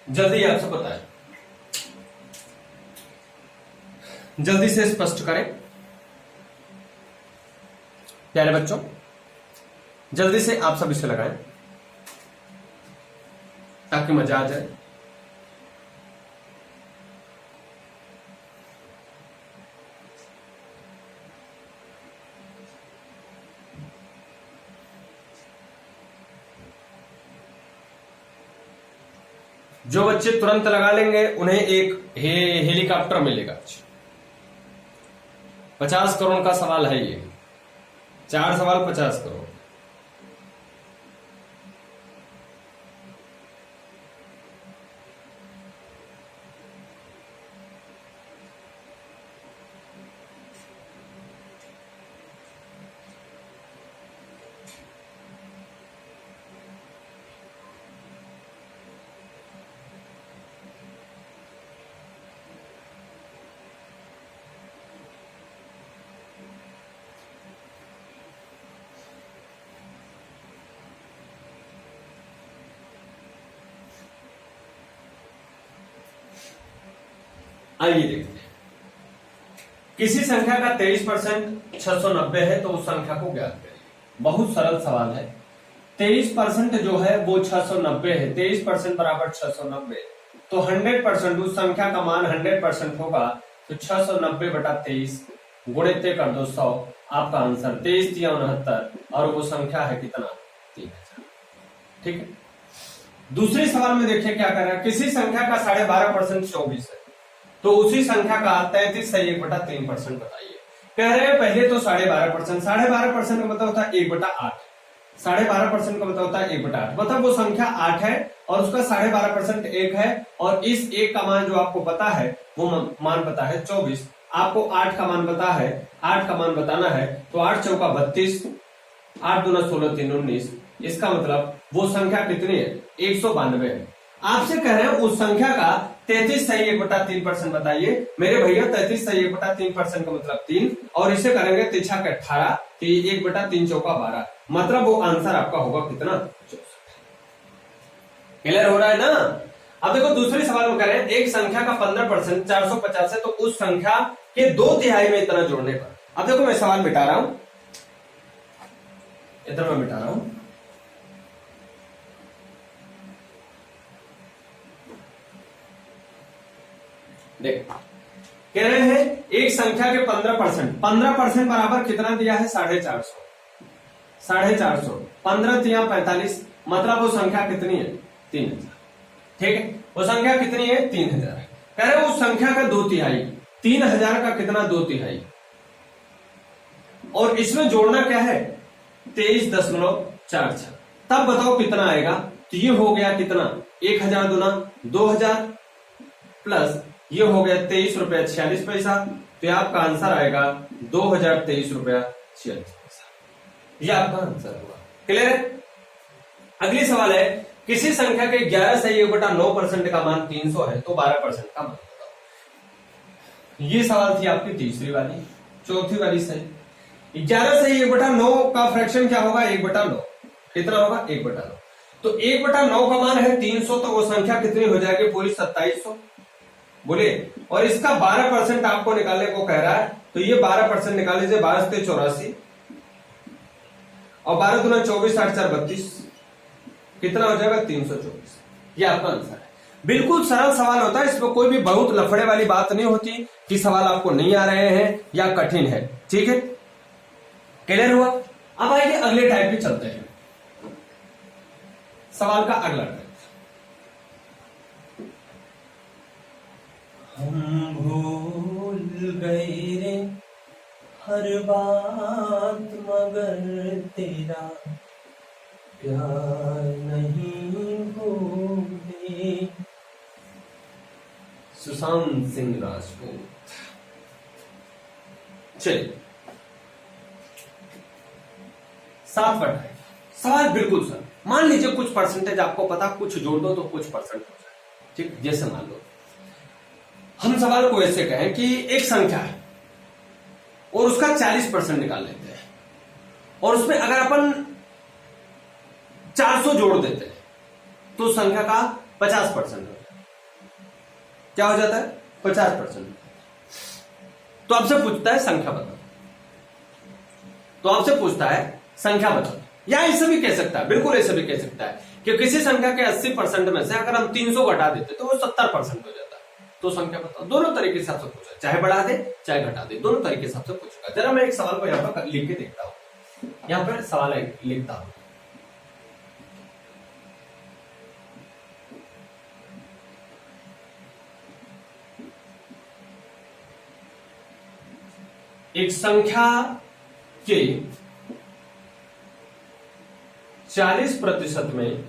जल्दी आपसे बताएं, जल्दी से स्पष्ट करें प्यारे बच्चों, जल्दी से आप सब इसे लगाएं ताकि मजा आ जाए। जो बच्चे तुरंत लगा लेंगे उन्हें एक हेलीकॉप्टर मिलेगा। 50 करोड़ का सवाल है ये, 4 सवाल 50 करोड़। आइए देखते हैं, किसी संख्या का 23% 690 है तो उस संख्या को ज्ञात करिए। बहुत सरल सवाल है। 23% जो है वो 690 है, 23% बराबर 690, तो 100% उस संख्या का मान 100% होगा, तो 690/23 गुणित कर दो 100, आपका आंसर 23×69 और वो संख्या है कितना? 3000। ठीक है। दूसरे सवाल में देखिए क्या कर रहा है, किसी संख्या का 12.5% 24 है तो उसी संख्या का 33 सही 1/3% बताइए। कह रहे हैं पहले तो 12.5%, 12.5% का मतलब होता है 1/8, 12.5% का मतलब होता है 1/8, मतलब वो संख्या 8 है और उसका 12.5% 1 है, और इस 1 का मान जो आपको पता है वो मान पता है 24, आपको 8 का मान पता है, 8 का मान बताना है, तो 8 चौका 32, 8 दूना 16 3 19, इसका मतलब वो संख्या कितनी है? 192 है। आपसे कह रहे हैं उस संख्या का 33 सही 1/3% बताइए। मेरे भैया 33 सही 1/3% का मतलब 3, और इसे करेंगे 3 × 18, तो 1/3 चौका 12, मतलब वो आंसर आपका होगा कितना? 64। क्लियर हो रहा है ना? अब देखो दूसरे सवाल में करें, एक संख्या का 15% 450 है, तो उस संख्या के 2/3 में इतना जोड़ने पर। अब देखो मैं सवाल मिटा रहा हूं, इतना मैं मिटा रहा हूं। देख कह रहे हैं एक संख्या के 15% बराबर कितना दिया है 450, 450 15 3 45, मतलब वो संख्या कितनी है 3000। ठीक है, वो संख्या कितनी है 3000। कह रहे उस संख्या का 2/3, 3000 का कितना 2/3, और इसमें जोड़ना क्या है 23.46। तब बताओ कितना आएगा। तो ये हो गया कितना 1000 दुना 2000 प्लस ये हो गया 23 रुपया 46 पैसा। तो आपका आंसर आएगा 2023 रुपया 46 पैसा। ये आपका आंसर हुआ। क्लियर है। अगली सवाल है, किसी संख्या के 11 से 1/9% का मान 300 है तो 12% का मान बताओ। ये सवाल थी आपकी तीसरी वाली। चौथी वाली सही। 11 से 1/9 का फ्रैक्शन क्या होगा 1/9। कितना होगा 1/9। तो 1/9 का मान है 300, तो वो संख्या कितनी हो जाएगी पूरी 2700 बोले। और इसका 12% आपको निकालने को कह रहा है, तो ये 12% निकाल लीजिए। 12 से 84 और 12 दूना 24 8 4 32, कितना हो जाएगा 324। ये आपका आंसर है। बिल्कुल सरल सवाल होता है, इसमें कोई भी बहुत लफड़े वाली बात नहीं होती कि सवाल आपको नहीं आ रहे हैं या कठिन है। ठीक है, क्लियर हुआ। अब आइए अगले टाइप पे चलते हैं। सवाल का अगला टाइप, हम भूल गए रे हर बात मगर तेरा प्यार नहीं भूले। सुशांत सिंह राजपूत। चलिए 7/5 सवाल बिल्कुल सर। मान लीजिए कुछ परसेंटेज आपको पता, कुछ जोड़ दो तो कुछ परसेंट हो जाए। ठीक, जैसे मान लो हम सवाल को ऐसे कहें कि एक संख्या है और उसका 40% निकाल लेते हैं, और उसमें अगर अपन 400 जोड़ देते हैं तो संख्या का 50% हो जाता है। क्या हो जाता है 50%। तो आपसे पूछता है संख्या बताओ, तो आपसे पूछता है संख्या बताओ, या ऐसे भी कह सकता है, बिल्कुल ऐसे भी कह सकता है कि किसी संख्या के 80% में से अगर हम 300 घटा देते तो वो 70% हो जाता है। तो संख्या बताओ। दोनों तरीके से आपसे पूछा, चाहे बढ़ा दे चाहे घटा दे, दोनों तरीके से आपसे पूछेगा। जरा मैं एक सवाल को यहां पर लिख के देखता हूं। यहां पर सवाल लिखता हूं। एक संख्या के 40% में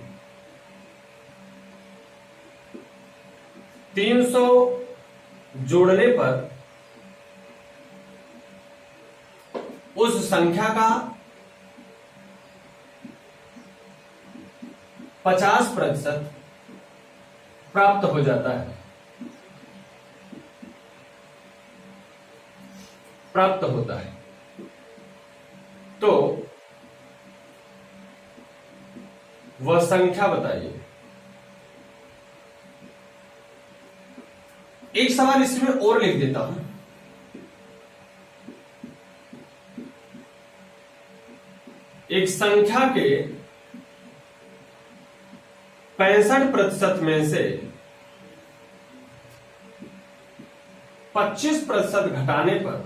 300 जोड़ने पर उस संख्या का 50% प्राप्त हो जाता है, प्राप्त होता है। तो वह संख्या बताइए। एक सवाल इसमें और लिख देता हूं। एक संख्या के 65% में से 25% घटाने पर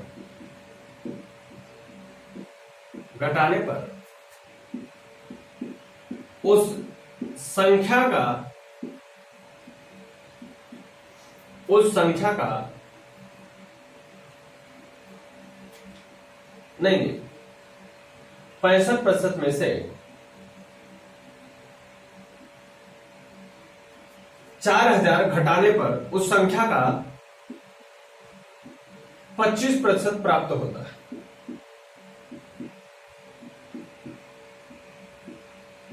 उस संख्या का नहीं 65% में से 4000 घटाने पर उस संख्या का 25% प्राप्त होता है।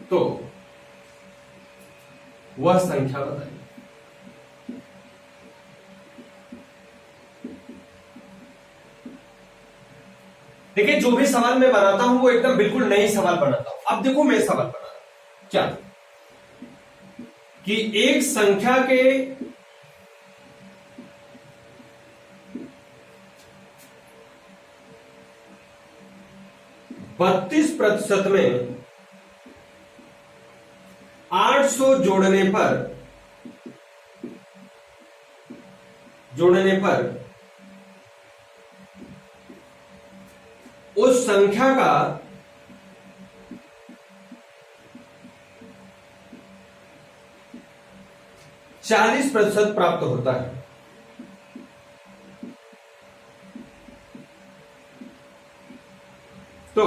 तो वह संख्या बताइए। देखिए जो भी सवाल मैं बनाता हूं वो एकदम बिल्कुल नई सवाल बनाता हूं। अब देखो मैं सवाल बना रहा हूं क्या कि एक संख्या के (32% में 800 जोड़ने पर उस संख्या का 40% प्राप्त होता है। तो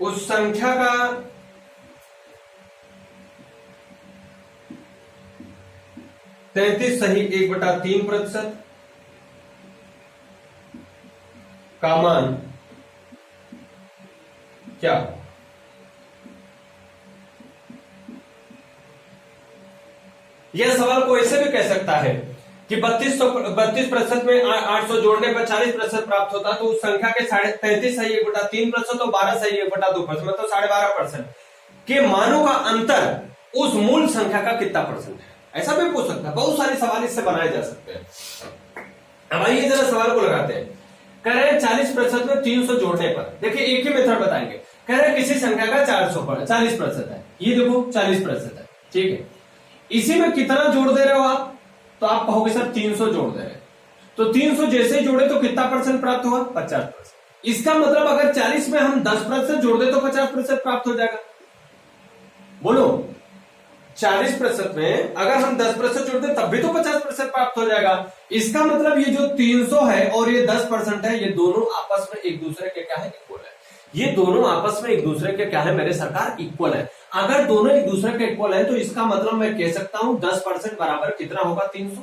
उस संख्या का 33 सही 1/3% का मान क्या? यह सवाल को ऐसे भी कह सकता है कि 32% में 800 जोड़ने पर 40% प्राप्त होता है, तो उस संख्या के 33 सही 1/3% और 12 सही 1/2%, मतलब 12.5% के मानों का अंतर उस मूल संख्या का कितना परसेंट है? ऐसा भी पूछ सकता है। बहुत सारे सवाल इससे बनाए जा सकते हैं। अब आइए जरा सवाल को लगाते हैं। कह रहे हैं 40% में 300 जोड़ने पर, देखिए एक ही मेथड बताएंगे। कह रहे हैं किसी संख्या का 40% है, ये देखो 40% है, ठीक है। इसी में कितना जोड़ दे रहे हो आप? तो आप कहोगे सर 300 जोड़ दे रहे, तो 300 जैसे ही जोड़े तो कितना परसेंट प्राप्त हुआ? 50%। इसका मतलब अगर 40 में हम 10% जोड़ दे तो 50% प्राप्त हो जाएगा। बोलो, 40% में अगर हम 10% जोड़ते तब भी तो 50% प्राप्त हो जाएगा। इसका मतलब ये जो 300 है और ये 10% है, ये दोनों आपस में एक दूसरे के क्या है? इक्वल है। ये दोनों आपस में एक दूसरे के क्या है मेरे सरकार? इक्वल है। अगर दोनों एक दूसरे के इक्वल है तो इसका मतलब मैं कह सकता हूं 10% बराबर कितना होगा? 300।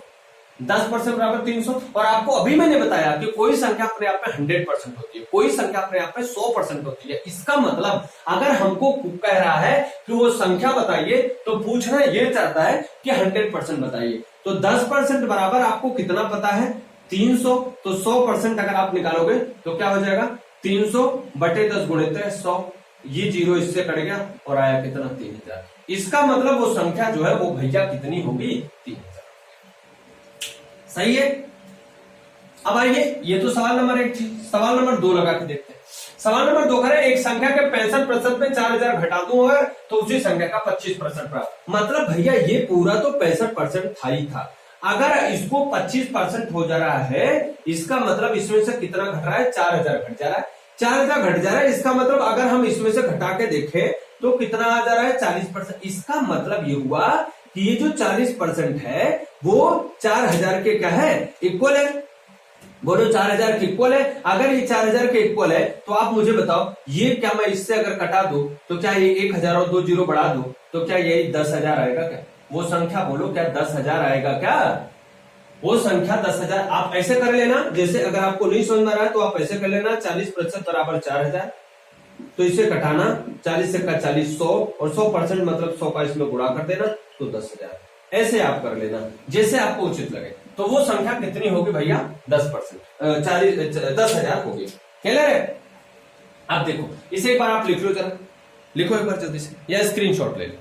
10% बराबर 300। और आपको अभी मैंने बताया कि कोई संख्या अपने आप में 100% होती है, कोई संख्या अपने आप में 100% होती है। इसका मतलब अगर हमको कह रहा है कि वो संख्या बताइए, तो पूछना ये चाहता है कि 100% बताइए। तो 10% बराबर आपको कितना पता है? 300। तो 100% अगर आप निकालोगे तो क्या हो जाएगा? 300 बटे 10 गुणित 100, ये 0 इससे कट गया और आया कितना? 3000। इसका मतलब वो संख्या जो है वो भैया कितनी होगी? 3000। सही है। अब आइए, ये तो सवाल नंबर 1 थी। सवाल नंबर 2 लगा के देखते हैं। सवाल नंबर 2 करें एक संख्या के 65% में 4000 घटा दूं अगर, तो उसी संख्या का 25% प्राप्त। मतलब भैया ये पूरा तो 65% था ही था। अगर इसको 25% हो जा रहा है, इसका मतलब इसमें से कितना घट रहा है? 4000 घट जा रहा है। 4000 घट जा रहा है, इसका मतलब अगर हम इसमें से घटा के देखें तो कितना आ जा रहा है? 40%। इसका मतलब ये हुआ कि ये जो 40% है वो 4000 के क्या है? इक्वल है। बोलो 4000 के इक्वल है। अगर ये 4000 के इक्वल है तो आप मुझे बताओ, ये क्या मैं इससे अगर कटा दूं तो क्या ये 1000 और 2 जीरो बढ़ा दूं तो क्या यही 10,000 आएगा क्या? वो संख्या बोलो, क्या 10,000 आएगा क्या? वो संख्या 10,000। आप ऐसे कर लेना, जैसे अगर आपको नहीं समझ में आ रहा है तो आप ऐसे कर लेना, 40% बराबर 4000, तो इसे घटाना, 40 से का 40 100 और 100% मतलब 100 का इसमें गुणा कर देना तो 10,000। ऐसे आप कर लेना जैसे आपको उचित लगे। तो वो संख्या कितनी होगी भैया? 10%, 10,000 होगी। क्लियर है? आप देखो, इसे एक बार आप लिख लो, जरा लिखो एक बार जल्दी से, या स्क्रीनशॉट ले लो,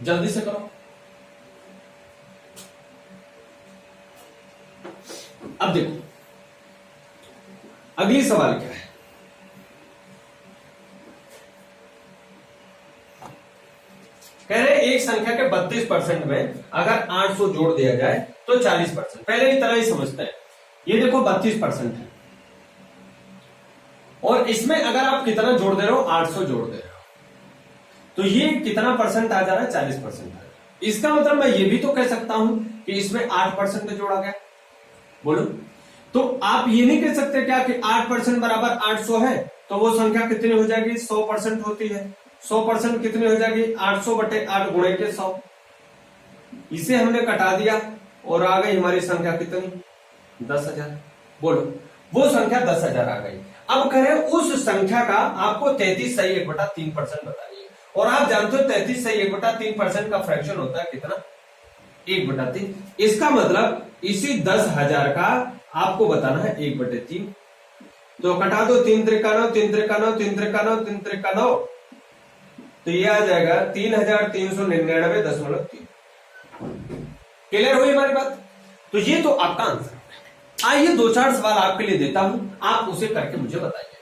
जल्दी से करो। अब देखो अगली सवाल क्या है। कह रहे एक संख्या के 32% में अगर 800 जोड़ दिया जाए तो 40%। पहले की तरह ही समझते हैं। ये देखो 32% है और इसमें अगर आप कितना जोड़ दे रहे हो? 800 जोड़ दे रहे हो, तो ये कितना परसेंट आ जा रहा है? 40% आ रहा है। इसका मतलब मैं ये भी तो कह सकता हूं कि इसमें 8% जोड़ा गया। बोलो, तो आप ये नहीं कह सकते क्या कि 8% बराबर 800 है, तो वो संख्या कितनी हो जाएगी? 100% होती है। 100% कितनी हो जाएगी? 800 बटे 8 गुणे के 100। इसे हमने कटा दिया और आ गई हमारी संख्या कितनी? 10,000। बोलो, वो संख्या 10,000 आ गई। अब करें उस संख्या का आपको 33 सही 1/3% बताइए, और आप जानते हो 33 सही 1/3% का फ्रैक्शन होता है कितना? 1/3। इसका मतलब इसी 10,000 का आपको बताना है 1/3 तो कटा दो 3 त्रिका 9, 3 त्रिका 9, 3 त्रिका 9, 3 त्रिका 9, तो ये आ जाएगा 3399.3। क्लियर हुई हमारी बात? तो ये तो आपका आंसर। आइए 2-4 सवाल आपके लिए देता हूं, आप उसे करके मुझे बताइए।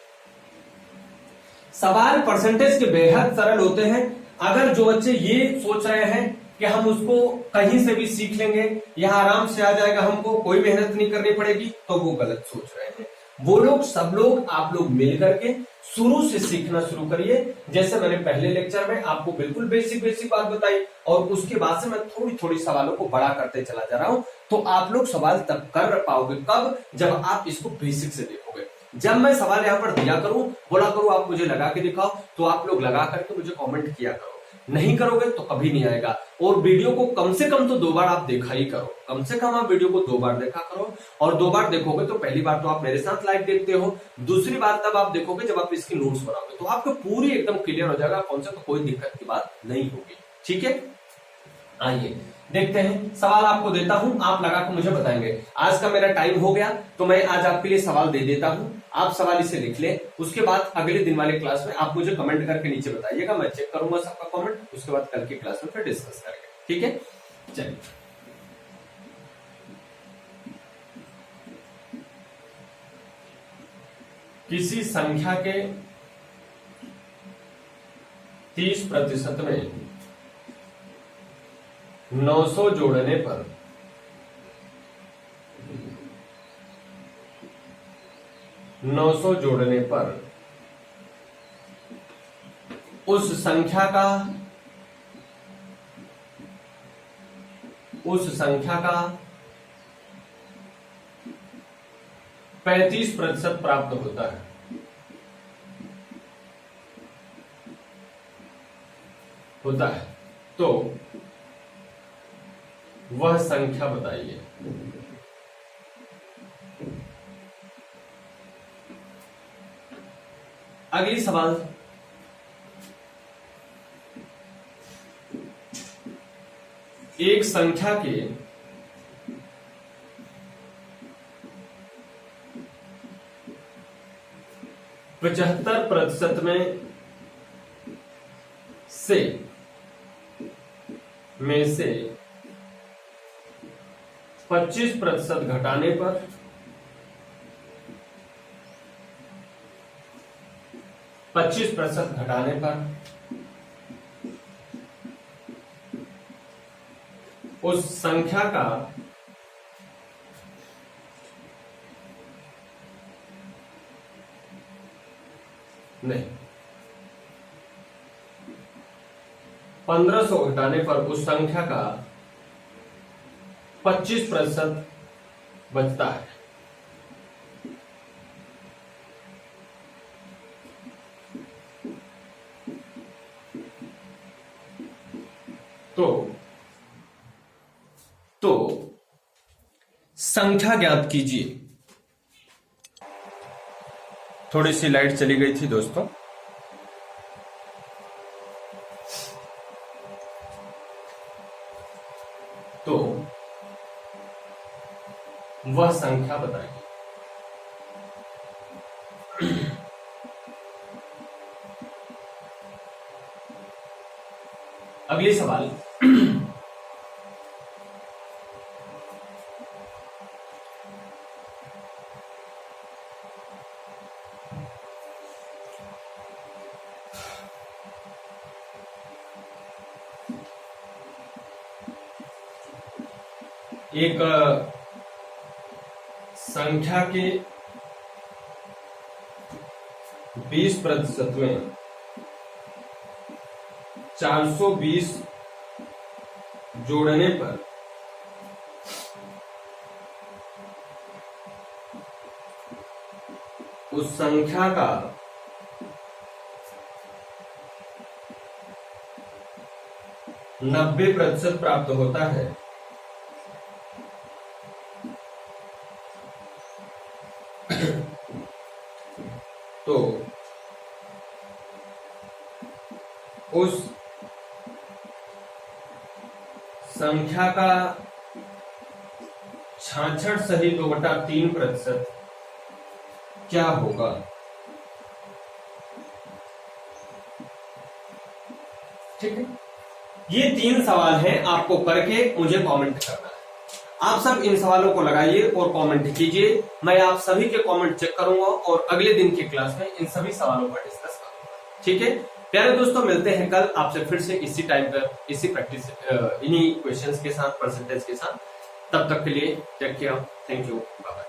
सवाल परसेंटेज के बेहद सरल होते हैं। अगर जो बच्चे ये सोच रहे हैं कि हम उसको कहीं से भी सीख लेंगे, यहां आराम से आ जाएगा, हमको कोई मेहनत नहीं करनी पड़ेगी, तो वो गलत सोच रहे हैं। वो लोग, सब लोग, आप लोग मिल करके शुरू से सीखना शुरू करिए। जैसे मैंने पहले लेक्चर में आपको बिल्कुल बेसिक बात बताई, और उसके बाद से मैं थोड़ी थोड़ी सवालों को बड़ा करते चला जा रहा हूं। तो आप लोग सवाल तब कर पाओगे कब? जब आप इसको बेसिक से देखोगे। जब मैं सवाल यहां पर दिया करूं, बोला करूं आप मुझे लगा के दिखाओ, तो आप लोग लगा करके मुझे कमेंट किया करो। नहीं करोगे तो कभी नहीं आएगा। और वीडियो को कम से कम तो 2 बार आप देखा ही करो। कम से कम आप वीडियो को 2 बार देखा करो। और 2 बार देखोगे तो पहली बार तो आप मेरे साथ लाइव देखते हो, दूसरी बार तब आप देखोगे जब आप इसकी नोट्स बनाओगे, तो आपको पूरी एकदम क्लियर हो जाएगा कॉन्सेप्ट, तो कोई दिक्कत की बात नहीं होगी। ठीक है, आइए देखते हैं। सवाल आपको देता हूं, आप लगा के मुझे बताएंगे। आज का मेरा टाइम हो गया, तो मैं आज आपके लिए सवाल दे देता हूं, आप सवाल इसे लिख लें। उसके बाद अगले दिन वाले क्लास में आप मुझे कमेंट करके नीचे बताइएगा, मैं चेक करूंगा सबका कमेंट। उसके बाद कल की क्लास में फिर डिस्कस करेंगे। ठीक है, चलिए। किसी संख्या के 30% में 900 जोड़ने पर उस संख्या का 35% प्राप्त होता है, तो वह संख्या बताइए। अगली सवाल, एक संख्या के 75% में से 25% घटाने पर उस संख्या का नहीं 1500 घटाने पर उस संख्या का 25% बचता है। तो संख्या ज्ञात कीजिए। थोड़ी सी लाइट चली गई थी दोस्तों। तो वह संख्या बताइए। अगली सवाल, एक संख्या के 20% में 420 जोड़ने पर उस संख्या का 90% प्राप्त होता है। तो उस संख्या का 66 सही 2/3% क्या होगा? ठीक है, ये 3 सवाल हैं, आपको करके मुझे कमेंट करना है। आप सब इन सवालों को लगाइए और कमेंट कीजिए। मैं आप सभी के कमेंट चेक करूंगा और अगले दिन की क्लास में इन सभी सवालों पर डिस्कस करूंगा। ठीक है प्यारे दोस्तों, मिलते हैं कल आपसे फिर से इसी टाइम पर, इसी प्रैक्टिस, इन्हीं क्वेश्चंस के साथ, परसेंटेज के साथ। तब तक के लिए take care, thank you, bye bye.